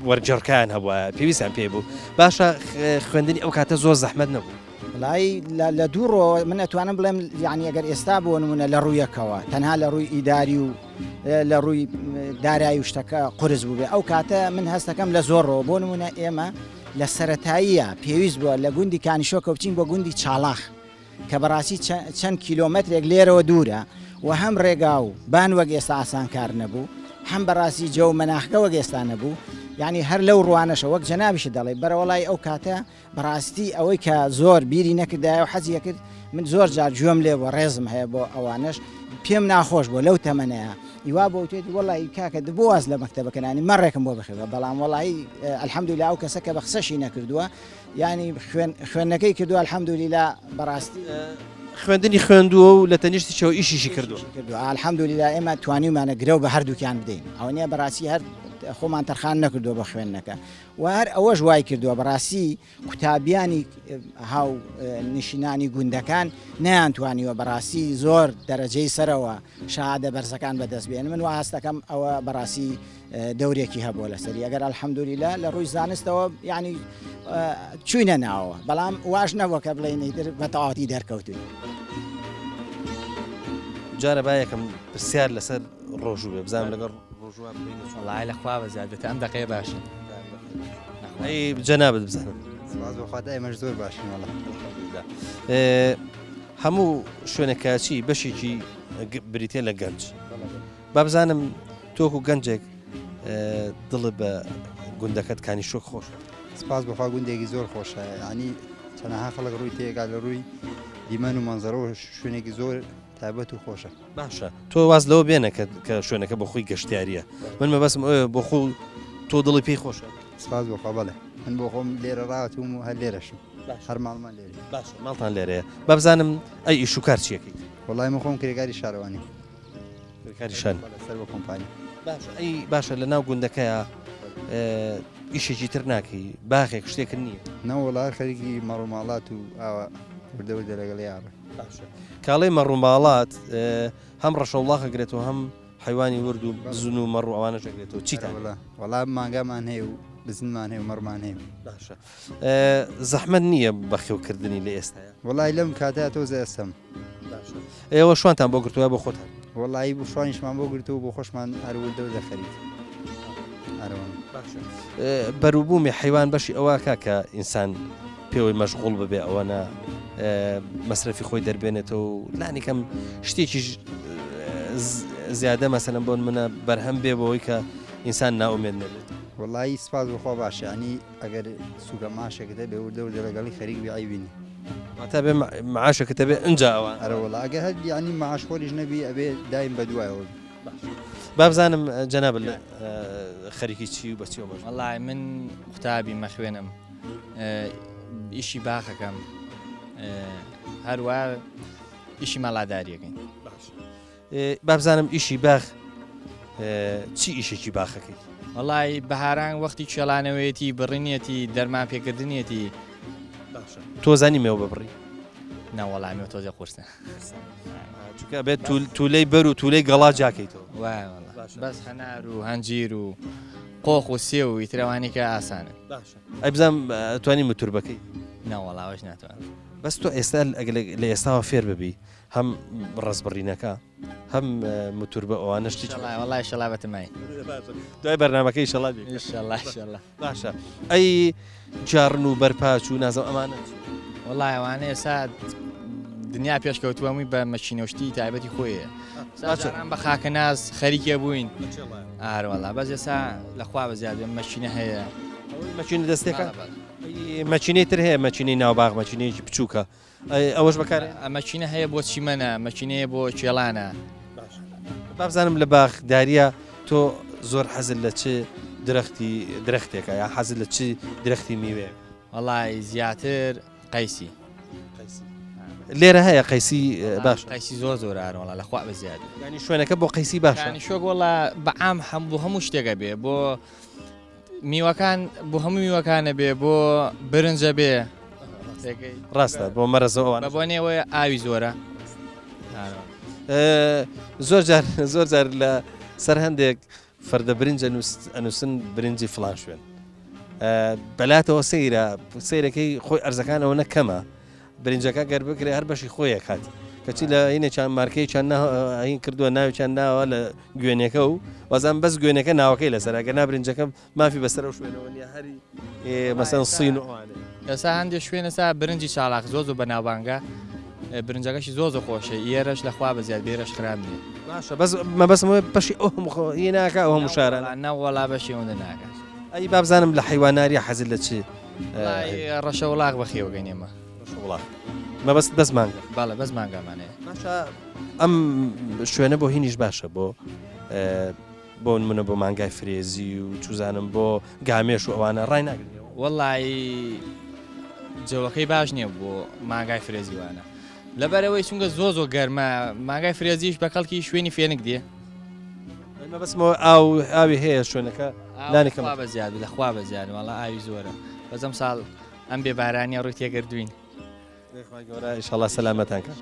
وەرجەڕکان هەبووە پێویستیان پێ بوو باشە خوێندنی ئەو کاتە زۆر زەحمەت نەبوو. وڵای لە دووڕۆ من ئەتوانم بڵێم یعنی ئەگەر ئێستا بۆ نمونە لە ڕوویەکەوە تەنها لە ڕووی ئیداری و لە ڕووی دارایی و شتەکە قرس بوو بێ ئەو کاتە من هەستەکەم لە زۆرڕەوە بۆ نمونە ئێمە لە سەرەتاییە پێویست بووە لە گوندی کانیشۆکە بچین بۆ گوندی چاڵاخ کە بەڕاستی چەند کیلۆمەترێک لێرەوە دوورە و هەم ڕێگا و بان وەک ئێستا ئاسان کار نەبوو هەم بەڕاستی جە و مەناخەکە وەک ئێستا نەبوو یعنی هەر لەو ڕوانەشە وەک جەنابیش دەڵێ بەرەوەڵای ئەو کاتە بەڕاستی ئەوەی کە زۆر بیری نەکردایە و حەزیە کرد من زۆر جار گوێم لێ بۆ ڕێزم هەیە بۆ ئەوانش پێم ناخۆش بۆ لەو تەمەنەیە ئیوا بۆ وتێت وەڵی کاکە بۆ واز لە مەکتەبەکەنانی مەڕێکم بۆ بخێبە بەڵام وەڵی الحەمدولیلا ئەو کەسە کە بە قسەشی نەکردووە یعنی خوێندنەکەی کردووە الحەمدولیلا بەڕاستی خوێندنی خوێندووە و لە تەنیشتیەوە ئیشیشی کردووە الحەمدولیلا ئێمە توانیمانە گرە و بە هەردووکیان بدەین ئەو نیە بەڕاستی هەر خۆمان تەرخان نەکردووە بە خوێندنەکە و هەر ئەوەش وای کردووە بەڕاستی قوتابیانی هاو نشینانی گوندەکان نەیانتوانیوە بەڕاستی زۆر دەرەجەی سەرەوە شادە بەرزەکان بەدەست بێن من وا هەستەکەم ئەوە بەڕاستی دەورێکی هەبووە لەسەری ئەگەر ئەلحەمدولیلا لە ڕووی زانستەوە یعنی چوینە ناوە بەڵام واش نەبووە کە بڵێنیتر بە تەواتی دەرکەوتوی جارە با یەکەم پرسیار لەسەر ڕۆژوو بێ بزانم لەگەڵ ڕۆژوە وڵای لەخوا بەزیاد بێت ئەم دەقەیە باشە ئەی جەنابەت بزانم بەخواتە ئێمەش زۆر باشین وەڵا هەموو شوێنەکەچی بەشێکی بریتێ لە گەنج با بزانم تۆکو گەنجێک دڵ بە گوندەکەت کانی شۆک خۆش سپاس بەخوا گوندێکی زۆر خۆشە ینی چەنەها خەڵک ڕووی تێگا لە ڕووی دیمەن و مەنزەرەوە شوێنێکی زۆر تایبەت و خۆشە باشە تۆ واز لەوە بێنە کە شوێنەکە بە خۆی گەشتیاریە من مەبەسم بۆ خۆ تۆ دڵی پێی خۆشە سپاس بەخوا بەڵێ من بۆ خۆم لێرە ڕاتوم و هەر لێرەشم هەر ماڵمان لێرە باش ماڵتان لێرەیە با بزانم ئەی ئیش و کار چیەکەی وڵای من خۆم کرێکاری شارەوانی کرێکاریشان سەر بە کۆمپانی ئەی باشە لە ناو گوندەکەیە ئیشێکی تر ناکەی باخێک شتێکرد نییە نەوەڵا خەریکی مەڕووماڵات و ئاوە وردەوردە لەگەڵ یاڕە کاڵەی مەڕووماڵات هەم ڕەشەوڵاخە گرێتەوە هەم حیوانی ورد و بزن و مەڕوو ئەوانەش ئەگرێتەوە چیتان وەڵام مانگامان هەیە و بزنمان هەیە و مەڕمان هەیە باشە زەحمەت نییە بەخێوکردنی لە ئێستاە وڵای لەم کاتەیە تۆزە ئەستەم ئێوە شوانتان بۆ گرتووە بۆ خۆتان وڵایی بۆ شوانیشمان بۆ گرتو و بۆ خۆشمان هەروەردە و دەخەریت بەروبوومی حیوان بەشی ئەوە کاکە ئینسان پێوەی مەشغوڵ ببێ ئەوەنە مەسرفی خۆی دەربێنێتەوە و لانیکەم شتێکی زیادە مەسەلەن بۆن منە بەرهەم بێ بەوەی کە ئینسان ناومێت نەبێت وڵایی سپاس بخوا باشە ینی ئەگەر سوگە ماشێکەکە بێ وردە لەگەڵی خەریک بیایی بینی تا بێ معاشەکە بێ ئەنج ئەوە ئەرەوەڵ ئەگەر هەر ینی معاش خۆریش نەبی ئەبێ دایم بە دوایەوە با بزانم جەناب خەریکی چی و بەچیەوە بەش وڵای من قوتابی مەخوێنم ئیشی باخەکەم هەروە ئیشی مەڵاداریەکەین با بزانم ئیشی باخ چی ئیشێکی باخەکەی وڵای بەهاران وەختی کێڵانەوەیەتی بڕینەتی دەرمان پێکردنیەتی تۆ زانی مێوە ببڕی ناوەڵامی تۆزە قورسە چکە بێت تولەی بەر و تولەی گەڵا جاکەیتەوە بەس هەنار و هەنجیر و قۆخ و سێ و ئیترەوانی کە ئاسانە ئەی بزانم توانی متور بکەی ناوەڵاوەش ناتوان بەس تۆ ئێستا لە ئێستاوە فێر ببی هەم ڕزبڕینەکە هەم متور بە ئەوانشتی وڵای شەڵابەتمای دوای بەرنامەکەی شەڵات باشە ئەی جارن و بەرپاچ و نازەم ئەمانە وڵای ئەوانە ئێستا دنیا پێشکەوتووەمی بە مەچینەشتی تایبەتی خۆیە ساجاران بە خاکە ناز خەریکە بووین ئاروەڵا بەس ئێستا لەخوا بە زیاد مەچینە هەیە مەچینە دەستێکە مەچینەی تر هەیە مەچینەی ناوباغ مەچینەیەکی بچووکە ئەوەش بەکار مەچینە هەیە بۆ چیمەنە مەچینەیە بۆ کێڵانە بابزانم لە باغداریە تۆ زۆر حەزت لە چ درەختێکە یا حەزت لە چ درەختی میوێ وەڵای زیاتر قەیسی لێرە هەیە قەیسی باش قەیسی زۆر زۆر ئارۆڵە لەخوا بە زیاد ینی شوێنەکە بۆ قەیسی باشە شۆک وڵا بەعام بۆ هەموو شتێکە بێ بۆ میوەکان بۆ هەموو میوەکانە بێ بۆ برنجە بێ ڕاستە بۆ مەرەزەوە بۆ نێوەیە ئاوی زۆرە زۆر جار لە سەر هەندێک فەردە برنجە ئەنووسن برنجی فڵان شوێن بەلاتەوە سەیرەکەی خۆی ئەرزەکانەوە نەکەمە برنجەکە گەر بکرێ هەر بەشی خۆیە کات کەچی لە هینە چند مارکەی چند هین کردووە ناوی چند ناوە لە گوێنەکە و وەزان بەس گوێنەکە ناوەکەی لەسەر ئەگە نابرنجەکە مافی بەسەر و شوێنەوە نیە هەری مەسەن سین و ئێستا هەندێک شوێنەسا برنجی چالاق زۆر زۆر بەناوبانگە برنجەکەشی زۆر زۆر خۆشە ئێرەش لەخوا بە زیاد بێرەش خراب نیە باشە بەس مەبەسمەوە بەشی ئەو هی ناکە ئەو هەموو شارە نەوەڵا بەشی ئەوەندە ناکە ئەی بابزانم لە حیواناریە حەزت لە چی ڕەشە وڵاق بەخێوەگەنێمە وڵاق مەبەست بەس مانگە باڵە بەس مانگامانەیە باشە ئەم شوێنە بۆ هینیش باشە بۆ منە بۆ مانگای فرێزی و چوزانم بۆ گامێش و ئەوانە ڕای ناگرنەوە وەڵی جەوەکەی باش نییە بۆ مانگای فرێزیوانە لەبەرەوەی چونکە زۆ گەرمە مانگای فرێزیش بە کەڵکی شوێنی فێنک دێ مەبەستمەوە ئاوی هەیە شوێنەکە لانی کەم لەخوا بە زیاد لەخوا بە زیاد وەڵا ئاوی زۆرە بەزەم ساڵ ئەم بێ بارانیە ڕووی تێگەردوین گەورە ئینشاءالله سەلامەتان کە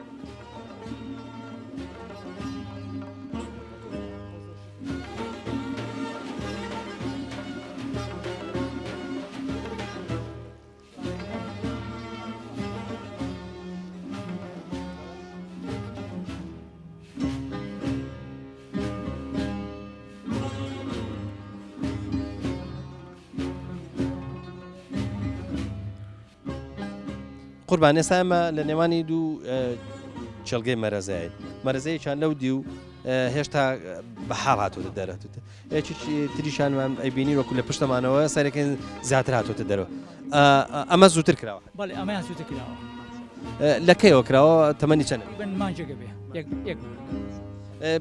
قوربان ئێستا ئێمە لە نێوانی دوو چێلگەی مەرەزایین مەرەزەیەکیان لەو دی و هێشتا بە حاڵ هاتوۆتە دەرەوە یەکی تریشانمان ئەیبینی وەکو لە پشتەمانەوە سەرەکەن زیاتر هاتوۆتە دەرەوە ئەمە زووتر کراوە بەڵێ ئەمەیان سووتە کراوە لە کەیەوە کراوە تەمەنی چەند مانجێگە بێ یەک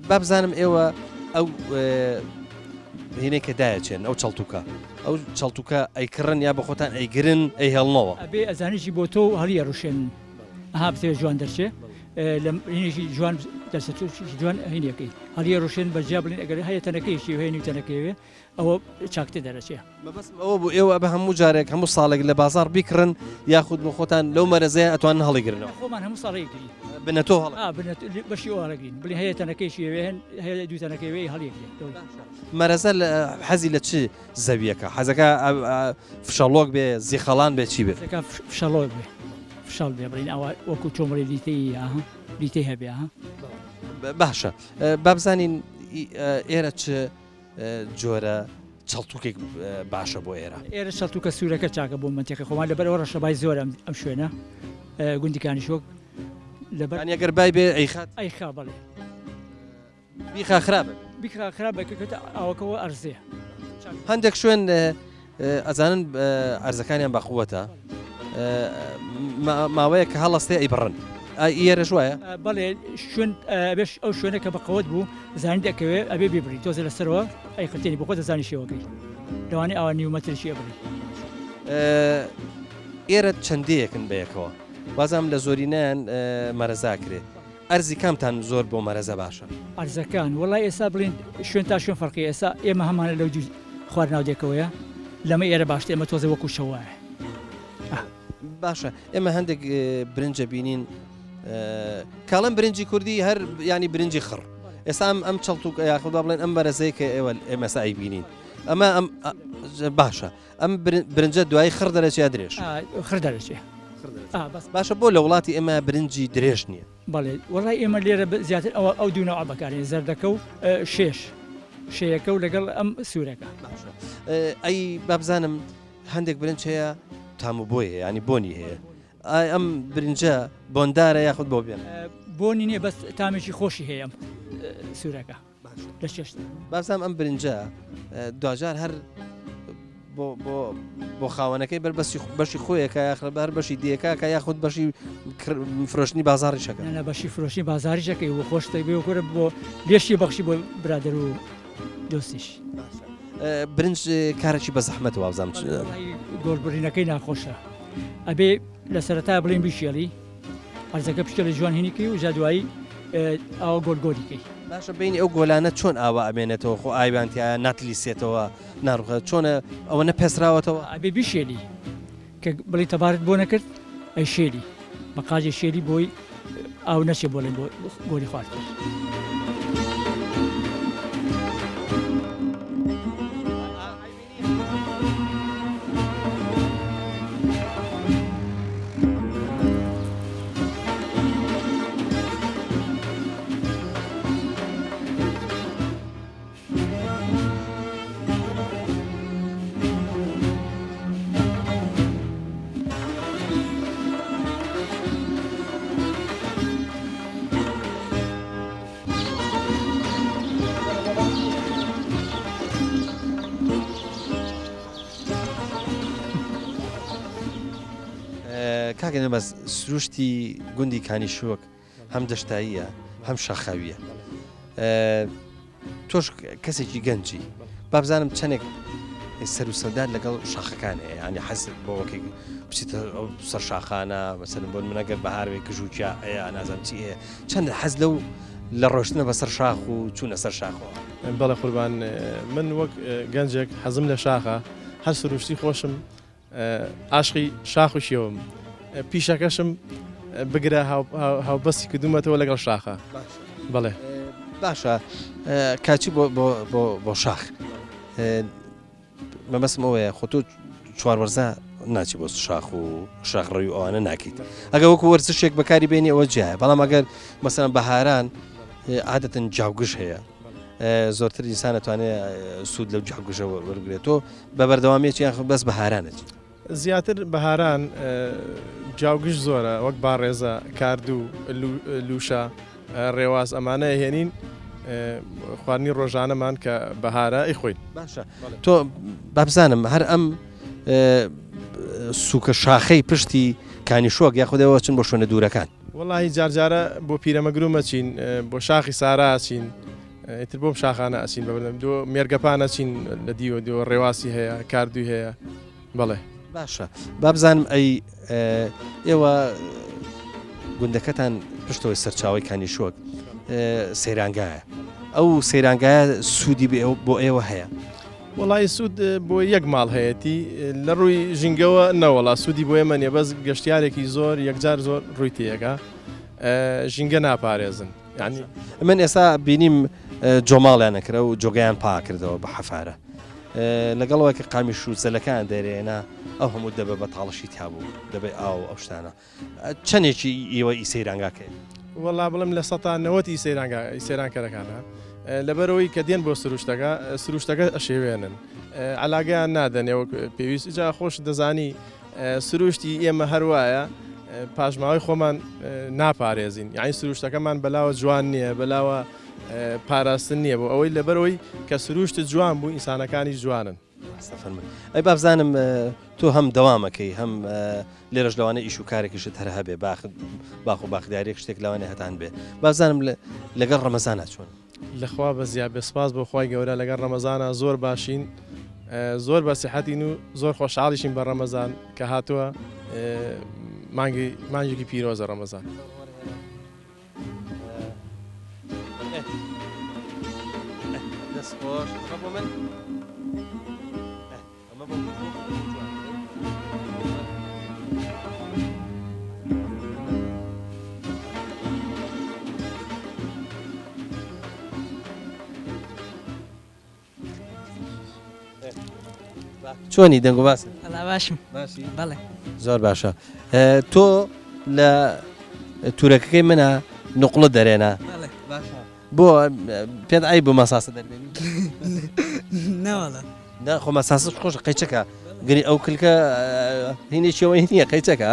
با بزانم ئێوە ئەو هینەی کە دایەچێن ئەو چەڵتوکە ئەو چەڵتوکە ئەیکڕن یا بە خۆتان ئەیگرن ئەی هێڵنەوە ئەبێ ئەزانیشی بۆ تۆ هەڵیە ڕوشێن ئەها بتێ جوان دەرچێ لە هینێکی جوان دەرسەتوشی جوان هینەکەی هەڵیە ڕوشێن بەجیا بڵین ئەگەر هەیە تەنەکەیشی هێنی تەنەکەوێ ئەوە چاکتە دەرەچێ ئەوە بۆ ئێوە بە هەموو جارێک هەموو ساڵێک لە بازار بیکڕن یاخود بە خۆتان لەو مەرەزەیە ئەتوان هەڵیگرنەوە خۆمان هەموو ساڵەیەکری بنەتۆ هەڵ بەشی ئەوەگرین بڵین هەیە تەنەکەیشی هەیە دوو تەنەکەوێ هەڵیەکرێت مەرەزە حەزی لە چ زەویەکە حەزەکە فشەڵۆک بێ زیخەڵان بێ چی بێ فشەڵۆک بێ فشەڵ بێ بڵین ئەوە وەکو چۆمەڵی لیتەی لیتەی هەبێ باشە با بزانین ئێرە چ جۆرە چەڵتوکێک باشە بۆ ئێرە ئێرە چەڵتوکە سوورەکە چاکە بۆ منتێکە خۆمان لەبەرەوە ڕەشەبای زۆر ئەم شوێنە گوندیکانی شۆک لەبەر ئەگەر بای بێ ئەیخا بڵێ بیخا خراپە بیخا خراپەکەکەوتە ئاوەکەەوە ئەرزێ هەندێک شوێن ئەزانن ئەرزەکانیان بەقووەتە ماوەیە کە هەڵەستێ ئەیبڕن ئێرە ژوایە بەڵێ شوێن بێش ئەو شوێنە کە بەقەوت بوو زانی دەکەوێت ئەبێ ببری تۆزە لەسەرەوە ئەیخەتێنی بۆ خۆ دەزانی شێوەکەی لەوانەیە ئەوە نیومەترشی ئەبری ئێرە چەندەیەکن بەیەکەوە بازام لە زۆرینیان مەرەزاکرێت ئەرزی کامتان زۆر بۆ مەرەزە باشە ئەرزەکان وڵای ئێستا بڵین شوێن تا شوێن فەرقی ئێستا ئێمە هەمانە لەو خوارد ناودێکەوەیە لەمە ئێرە باشتر ئێمە تۆزە وەکو شەوایە باشە ئێمە هەندێک برنجە بینین کاڵم برنجی کوردی هەر ینی برنجی خڕ ئێستا ئەم چەڵتوک یاخدا بڵێن ئەم بەرەزەیە کە ئێوە ئێمەسا ئەیبینین ئەمە ئەم باشە ئەم برنجە دوایی خڕ دەرەچێ درێژ خڕ دەرەچێ باشە بۆ لە وڵاتی ئێمە برنجی درێژ نییە بەڵێ وڵای ئێمە لێرە زیاتر ئەو دوونەوە بەکارێن زەردەکە و شەیەکە و لەگەڵ ئەم سوورەکە ئەی بابزانم هەندێک برنج هەیە تام و بۆیە ینی بۆنی هەیە ئەم برنجە بۆندارە یاخود بۆ بێن بۆنی نییە بەس تامێکی خۆشی هەیە ئەم سوورەکە لە چێشت بابزانم ئەم برنجە دوجار هەر بۆ خاوەنەکەی بەشی خۆیەکە یاخر هەر بەشی دیەکە کە یاخود بەشی فرۆشتنی بازاری شەکە بەشی فرۆشتنی بازاری شەکەی و خۆشتە بێ کورە بۆ لێشی بەخشی بۆ برادر و دۆستیش برنج کارێکی بە زەحمەت وابزانم گۆڵبڕینەکەی ناخۆشە ئەبێ لە سەرەتا بڵێن بیشێڵی ئەرزەکە پشتە لە جوان هینیکەی و جادوایی ئەوە گۆلگۆلیکەی باشە بینی ئەو گۆلانە چۆن ئاوا ئەمێنێتەوە خۆ ئایبانتیایە ناتلیسێتەوە ناڕخە چۆنە ئەوە پێسراوەتەوە ئەبێ بیشێلی کە بڵی تەبارەت بۆ نەکرد ئەی شێلی بە قاجی شێلی بۆی ئاو نەچێ بۆڵێن بۆ گۆلی خواردکرد کاکەنە بەس سروشتی گوندی کانیشۆک هەم دەشتاییە هەم شەخاویە تۆش کەسێکی گەنجی بابزانم چەندێک سەر و سەودات لەگەڵ شاخەکانەیە ینی حەزت بۆ وەکی بچیتە سەر شاخانە مەسەرم بۆن منەگەر بەهاروێک کژوچیا ئەیە نازانم چی هەیە چەند حەز لەو لە ڕۆشتنە بەسەر شاخ و چوونە سەر شاخەوە. بەڵێ قوربان من وەک گەنجێک حەزم لە شاخە هەر سروشتی خۆشم عاشقی شاخ و شێوم پیشەکەشم بگرە هاوبەستی کردومەتەوە لەگەڵ شاخە بەڵێ باشە کاچی بۆ شاخ مەبەستم ئەوەیە خۆ تۆ چواروەرزە ناچی بۆ شاخ و شاخڕێی و ئەوانە ناکەیت ئەگە وەکو وەرزشێک بەکاری بێنی ئەوە جیایە بەڵام ئەگەر مەسەرەن بەهاران عادەتەن جاوگش هەیە زۆرتر ئینسان دەتوانێت سوود لەو جاوگژە وەرگێت تۆ بە بەردەوامێکی یان بەس بەهارانت زیاتر بەهاران جاوگش زۆرە وەک باڕێزە کاردوو لوشە ڕێواز ئەمانە هێنین خواردنی ڕۆژانەمان کە بەهارە ئەیخۆین باشە تۆ بابزانم هەر ئەم سوکە شاخەی پشتی کانیشۆک یاخودەوە چن بۆ شوێنە دوورەکان وڵی جارجارە بۆ پیرەمەگرومە چین بۆ شاخی سارا چین ئیتر بۆم شاخانە ئەچین بەبم دۆ مێرگەپانە چین لە دیوە دۆ ڕێواسی هەیە کاردووی هەیە بەڵێ باشە بابزانم ئەی ئێوە گوندەکەتان پشتەوەی سەرچاوی کانیشۆک سەیرانگایە ئەو سەیرانگایە سوودی بۆ ئێوە هەیە وڵی سوود بۆ یەک ماڵ هەیەی لە ڕووی ژینگەوە نەوەڵا سوودی بۆ ئێمە نیە بەس گەشتیارێکی زۆر یەکجار زۆر ڕووی تێیەکە ژینگە ناپارێزن یعنی من ئێستا بینیم جۆماڵیان نەکرە و جۆگەیان پاکردەوە بە حەفارە لەگەڵەوە کە قامی شووسەلەکان دەرێنا ئەو هەموو دەبێ بە تاڵشی تابوو دەبێت ئاو ئەو شتانە چەندێکی ئێوە ئیسەیرانگاکەی وەڵا بڵم لە سەتانەوەتی سەیرانکەرەکانە لەبەرەوەی کە دێن بۆ سروشتەکە ئەشێوێنن علاگەیان نادەنێەوە پێویست جا خۆش دەزانی سروشتی ئێمە هەروایە پاشماوەی خۆمان ناپارێزین یعنی سروشتەکەمان بەلاوە جوان نییە بەلاوە پاراستن نییە بۆ ئەوەی لەبەرەوەی کە سروشت جوان بوو ئینسانەکانی جوانن ئەی بابزانم تۆ هەم دەوامەکەی هەم لێرەش لەوانە ئیش و کارێکیشت هەر هەبێ باخ و باخدارێک شتێک لەوانێ هەتان بێ بابزانم لەگەڵ ڕەمەزانە چۆن لەخوا بە زیاد بەسپاس بۆ خۆی گەورە لەگەڵ ڕەمەزانە زۆر باشین زۆر بەسیحەتین و زۆر خۆشحاڵیشین بە ڕەمەزان کە هاتووە مانگێکی پیرۆزە ڕەمەزان دەستخۆش بۆ من چۆنی دەنگ و باسن باشم بەڵێ زۆر باشە تۆ لە تورەکەکەی منە نقڵە دەرێنا بۆ پێت ئای بۆ مەساسە دەربێنی نەوەڵە خۆ مەساسش خۆش قەیچەکە گەری ئەو کلکە هینێکیەوە نییە قەیچەکە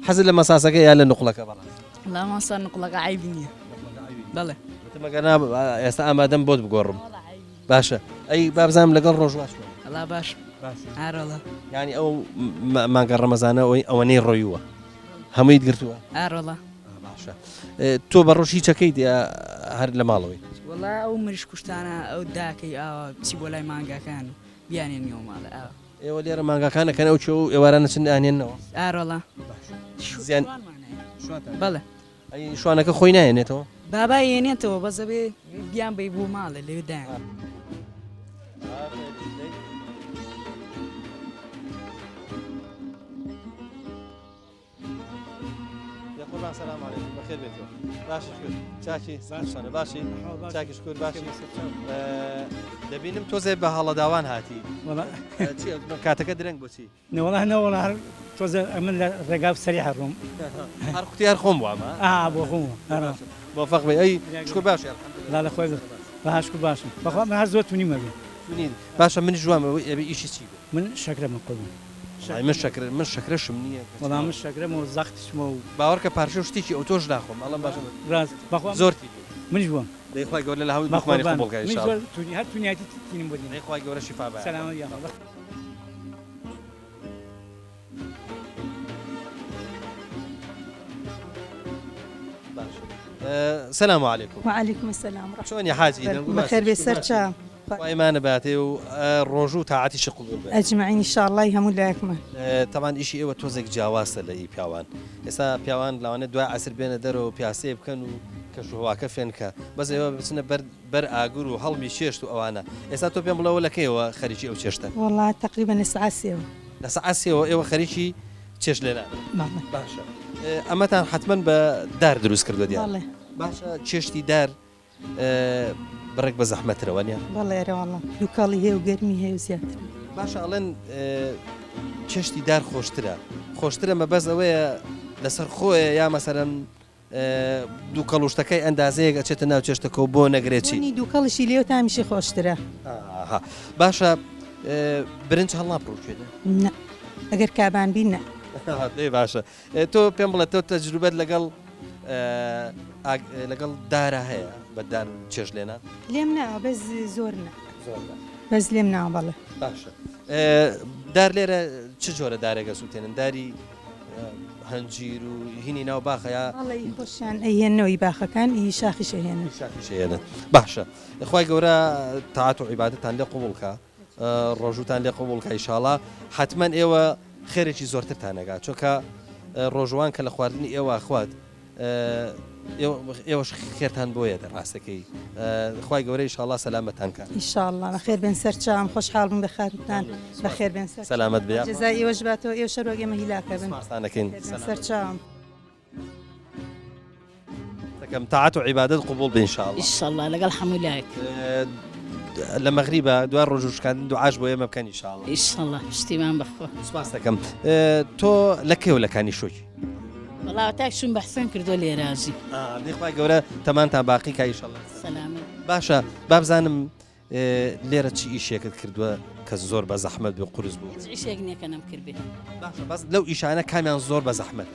حەزت لە مەساسەکە یا لە نقڵەکە بەڵام لا ماسا نقڵەکە عیبی نییە بەڵێ مەگەنا ئێستا ئامادەم بۆت بگۆڕم باشە ئەی بابزانم لەگەڵ ڕۆژواش ئەلا باش ئارۆڵە ینی ئەو مانگە ڕەمەزانە ئەوەی ئەوەنەی ڕۆیوە هەموویت گرتووە ئارۆڵە باشە تۆ بە ڕۆژی چەکەیت هەر لە ماڵەوەی وڵا ئەو مریش کوشتانە ئەو داکەی ئاوە چی بۆ لای مانگاکان بیانێن نیوە ماڵە ئاوە ئێوە لێرە مانگاکانەکەن ئەو چۆ ئێوارانە چند ئاێنەوە ئارۆڵە زیان بەڵێ ئەی شوانەکە خۆی نایێنێتەوە بابا یێنێتەوە بەزەبێ بیان بی بوو ماڵە لێدایان سلام علیکم بەخێر بێتەوە باش چاکی سانە باشی چاکی شکر باشی دەبینم تۆزێ بە هەڵەداوان هاتی کاتەکە درەنگ بۆچی نەوەڵا نەوەڵا هەر تۆزە من لە ڕێگا سەری هەڕۆم هەر قوتیار خۆم وامە بۆ خۆم بۆ فەق بێ ئەی شکر باش لا لە خۆی بەهاشکو باشم بەخوا من هەر زۆر تونیمە بێ باشە منی جوامەوەی ئەبێ ئیشی چی من شەکرەمە قۆبم من شەکرەشم نییە وەڵام من شەکرەمەوە زەختشمە و باوەڕکە پارچە و شتێکی ئەو تۆش ناخۆم ئەڵم باش ڕاست بەخوا زۆرتی منیش بووم دەیخوای گەورە لە هەوی بەخوانی خۆ بڵگای زۆر تونی هەر تونیاتی تینم بۆ دەیخوای گەورە شیفا بە سەلامە یا سلام علیکم وعلیکم السلام چۆنی حاجی بخێر بێ سەرچاو وإيمان باتي والرجو تاعتي شق أجمعين إن شاء الله يهمون لكم طبعا إشي إيوه توزك جواسة لأي بيوان إسا بيوان لو أنا دواء عسر بين درو بياسيب كانوا كشوها كفينك بس إيوه بسنا بر آجرو هل مشيشتو أو أنا إسا تو بيعمل ولا كيوه خريجي أو شيشته والله تقريبا الساعة سيو الساعة سيو إيوه خريجي تشيش لنا والله باشا أما تان حتما بدار دروس كردو ديال والله باشا تشيشتي دار برك بزحمة روانيا والله يا والله دوكالي هي وقرمي هي وزيادة باشا ألين تشتي دار خوشترا ما بس أوي لسر خوي يا مثلا دوكالوشتكي أندازيك أشيت ناو تشتكو بو نجريتشي وني دوكالشي ليو تامشي خوشترا باشا برنش هلا بروشيدا لا أجر كابان بينا إيه باشا تو بيمبلا تو تجربة لقل دارها هي بدار تشش لنا ليمنا بس زورنا بس ليمنا والله باشا دار ليرة چجورة دارك سوتين داري هنجير وهني ناو باخا يا والله يخشان أي نوع باخا كان يشاخي شيئا شيئا باشا إخوي جورا طاعت وعبادة لي قبولك الرجوتان لي قبولك إن شاء الله حتما إيوه خيرشي زورتر تانجا چوكا روجوان كلا خواردني إيوه أخوات إيوش خيرتان بويا دراسكي إخوي جورا إن شاء الله سلامة تانكا إن شاء الله بخير بن سرچام خوش حال من بخاتان بخير بن سرچام سلامة بيا جزائي وجباته إيوش روجي مهلاك بن سانكين سرچام كم طاعت وعبادة قبول بإن شاء الله إن شاء الله لقى الحمد لله لما غريبة دوار رجوش كان دو عاجبه يا ما كان إن شاء الله إن شاء الله استمام بخو سباستكم تو لك ولا كان شوي والله تاكشون بحثن كردو لي رازي دي خوي جورا تمام تا باقي كاي إن شاء الله سلامة باشا باب زانم ليرة شي إيش يكد كردوا كزور بزحمة بقرز بو عيش يقني كان مكر به باشا بس لو إيش أنا كمان زور بزحمة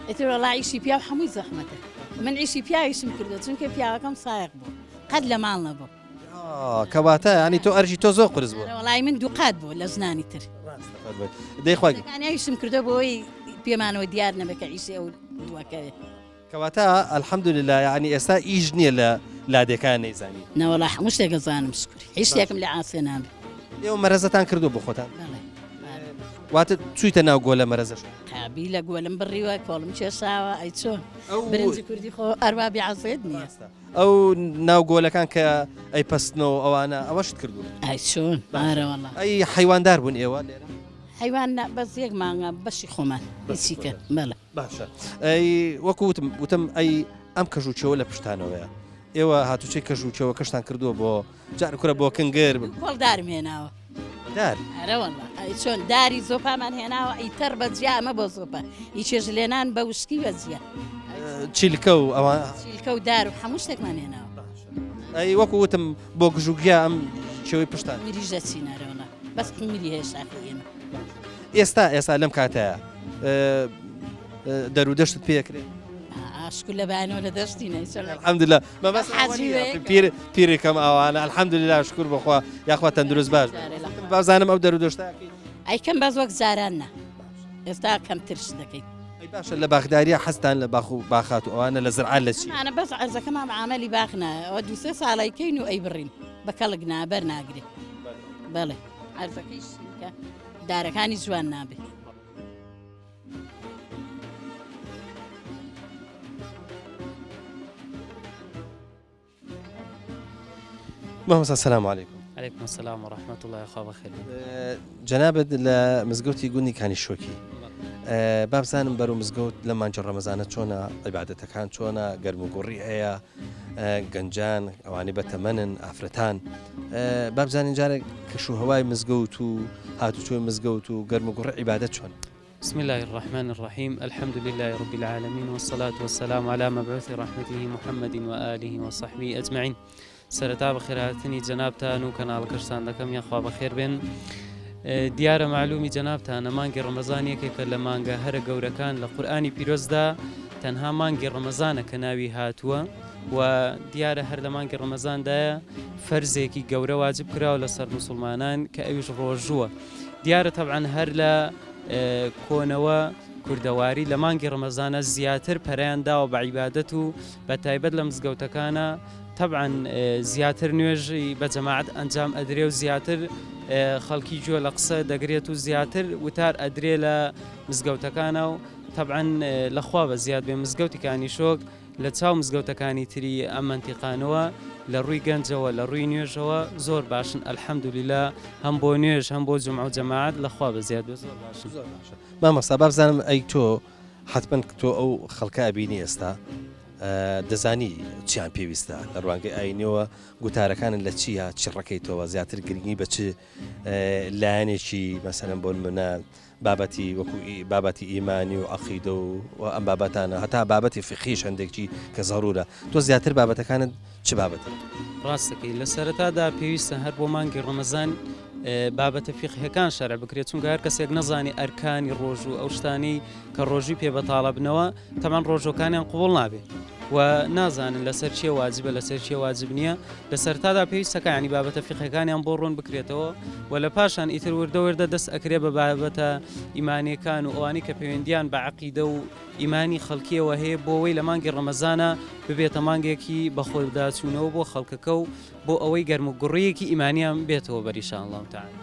إتر والله عيشي بيا وحمي زحمته من عيشي بيا يسم كردو تنك بيا كم سايق بو قد لما عنا بو كواتا يعني تو أرجي تو زور قرز بو والله من دوقات بو لزناني تر دي خوي يعني يسم كردو بوي بيمان وديارنا بك عيشي أو دواكا كواتا الحمد لله يعني إسا إيجني لا دكان يزاني نا والله مش تلقى زانم سكري عيش ياكم لعاصينا يوم مرزتان كردو بخوتان وات تسويت أنا أقول مرزش قابيلة قولم بريوا كولم شو ساوا أي شو برنزي كردي خو أربابي عصيدني أو ناو قول كان كأي بسنو أو أنا أوش تكردو أي شو مارا والله أي حيوان دار بون إيوه حيوان بس يك ما بس خمان يسيك بلا باشا أي وتم أي أم كجو شو ولا بشتانو يا إيوه هاتو شيء كجو شو كشتان كردو بو جار كرة بو كنجر كل دار هنا دار أنا والله أي شون داري زوبا من هنا أي تربة زيا ما بزوبا يشج لنان بوسكي وزيا تشيلكو أو تشيلكو دار وحموشتك من هنا أي وتم بو كجوجيا أم شوي بشتان مريجة سينار والله بس كملي هيش عقلينا ئێستا لەم کاتەیە دەرودەشت پێکرێ ئاشکول لە بەیانەوە لە دەستینە الحەمدوللا پیرێکەم ئەوانە الحەمدوللا شکر بخوا یاخوا تەندروست باش بازانم ئەو دەرودەشتاکی ئەیکەم باز وەک زارانە ئێستا کەم ترس دەکەیت باشە لە باخداریە حەستان لە باخ و باخات و ئەوانە لە زرعان لە چی ئەمانە بەس عەرزەکەمان عامەلی باخنە ئەوە دوو سێ ساڵایکەین و ئەی بڕین بە کەڵک نابەر ناگرێت بەڵێ عەرزەکەی شینکە دارەکانی جوان نابێت مهندس السلام عليكم. عليكم السلام ورحمة الله يا أخوة بخير. جنابت لمزقوتي يقولني كان الشوكي. باب زانم برو مزقوت لما نجر رمضان شونا عبادتك كان شونا قرم قرية جنجان أواني بتمنن أفرتان. باب زان جارك كشو هواي مزقوت هاتو شو مزقوت وقرم قرية عبادت شون. بسم الله الرحمن الرحيم الحمد لله رب العالمين والصلاة والسلام على مبعوث رحمته محمد وآله وصحبه أجمعين. سرتا بخيراتني جنابتان وكنال كرسان دكم يا خوا بخير بن ديار معلومي جنابتان مانگي رمضان يكيك لمانگا هر گوركان لقرآني بيروزدا تنها مانگي رمضان كناوي هاتوا وديار هر لمانگي رمضان دا فرزيكي گورا واجب كراو لسر مسلمانان كأويش روجوا ديار طبعا هر لا كونوا كردواري لمانگي رمضان زياتر پريان دا وبعبادتو بتايبد لمزگوتكانا طبعا زیاتر نوێژی بە جەماعەت ئەنجام ئەدرێ و زیاتر خەڵکی گوێ لە قسە دەگرێت و زیاتر وتار ئەدرێ لە مزگەوتەکانە و طبعا لەخوا بە زیاد بێ مزگەوتیکانی شۆک لە چاو مزگەوتەکانی تری ئەم منتیقانەوە لە ڕووی گەنجەوە لە ڕووی نوێژەوە زۆر باشن ئەلحەمدولیلا هەم بۆ نوێژ هەم بۆ جومع و جەماعەت لەخوا بە زیاد بێ زۆر باشن. مامۆستا با بزانم ئەی تۆ حتمما تۆ ئەو خەڵکە ئەبینی ئێستا دەزانی چیان پێویستە لە ڕوانگەی ئاینەوە گوتارەکانن لە چیە چی ڕەکەیتەوە زیاتر گرنگی بە چ لایەنێکی مەسەلەن بۆ منە بابەتی وەکو بابەتی ئیمانی و عەقیدە و ئەم بابەتانە هەتا بابەتی فقهیش هەندێکی کە زەڕورە تۆ زیاتر بابەتەکانت چ بابەتە؟ ڕاستەکەی لە سەرەتادا پێویستە هەر بۆ مانگی ڕەمەزان بابەتە فقهیەکان شەرع بکرێت چونکە هەر کەسێک نەزانی ئەرکانی ڕۆژ و ئەو شتانەی کە ڕۆژی پێ بەتاڵە بنەوە تەمان ڕۆژەکانیان قوبوڵ نابێت و نازانن لەسەر چیە واجبە لەسەر چیە واجب نییە لە سەرتادا پێویستەکە ینی بابەتە فقهیەکانیان بۆ ڕوون بکرێتەوە و لە پاشان ئیتر وردە وردە دەست ئەکرێ بە بابەتە ئیمانیەکان و ئەوانی کە پەیوەندیان بە عەقیدە و ئیمانی خەڵکیەوە هەیە بۆ ئەوەی لە مانگی ڕەمەزانە ببێتە مانگێکی بەخۆداچوونەوە بۆ خەڵکەکە و بۆ ئەوەی گەرم و گوڕیەکی ئیمانیان بێتەوە بەریشان الله تعالی.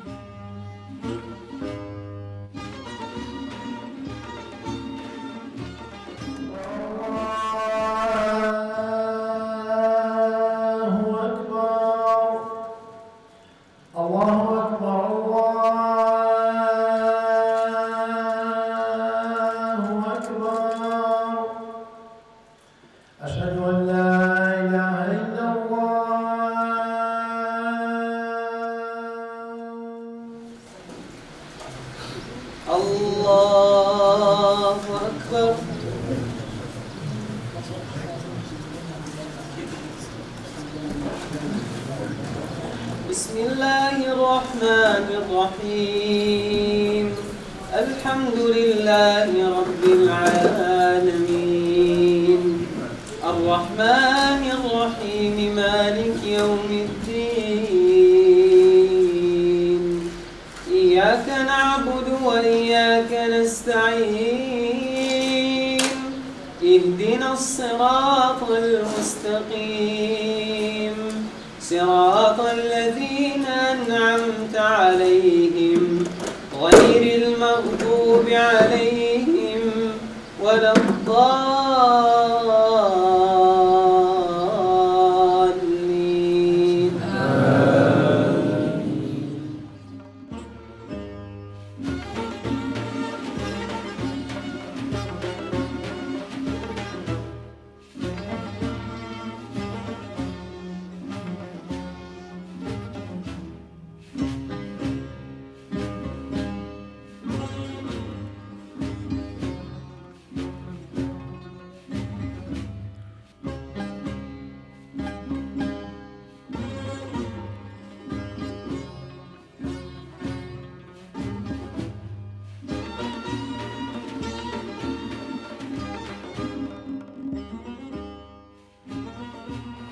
بسم الله الرحمن الرحيم الحمد لله رب العالمين الرحمن الرحيم مالك يوم الدين إياك نعبد وإياك نستعين اهدنا الصراط المستقيم صراط الذين أنعمت عليهم غير المغضوب عليهم ولا الضالين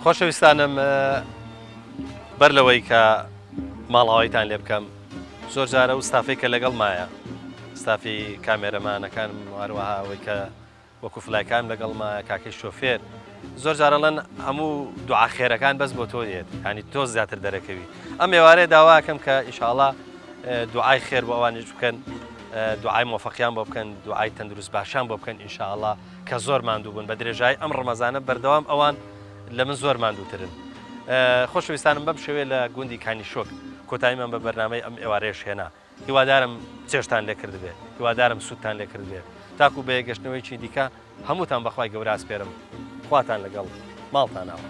خۆشەویستانم بەر لەوەی کە ماڵەوەیتان لێ بکەم زۆر جارە و ستافەی کە لەگەڵ مایە ستافی کامێرەمانەکان هەروەها ئەوەی کە وەکو فلایکان لەگەڵ مایە کاکەی شۆفێر زۆر جارەڵەن هەموو دوعاخێرەکان بەس بۆ تۆ دێت ینی تۆ زیاتر دەرەکەوی ئەم ێوارەیە داواکەم کە ئینشاءڵڵا دوعای خێر بۆ ئەوانش بکەن دوعای مۆفەقیان بۆ بکەن دوعای تەندروست باشان بۆ بکەن ئینشاءڵڵا کە زۆر ماندوو بوون بە درێژای ئەم ڕەمەزانە بەردەوام ئەوان لە من زۆر ماندووترن. خۆشەویستانم بەم شێوەیە لە گوندی کانیشۆک کۆتاییمان بە بەرنامەی ئەم ئێوارەیەش هێنا هیوادارم چێشتان لێ کرد بێ هیوادارم سوودتان لێ کرد بێ تاکو بە گەشتنەوەیکی دیکە هەمووتان بەخوای گەورە ئاسپێرم خواتان لەگەڵ ماڵتانەوە.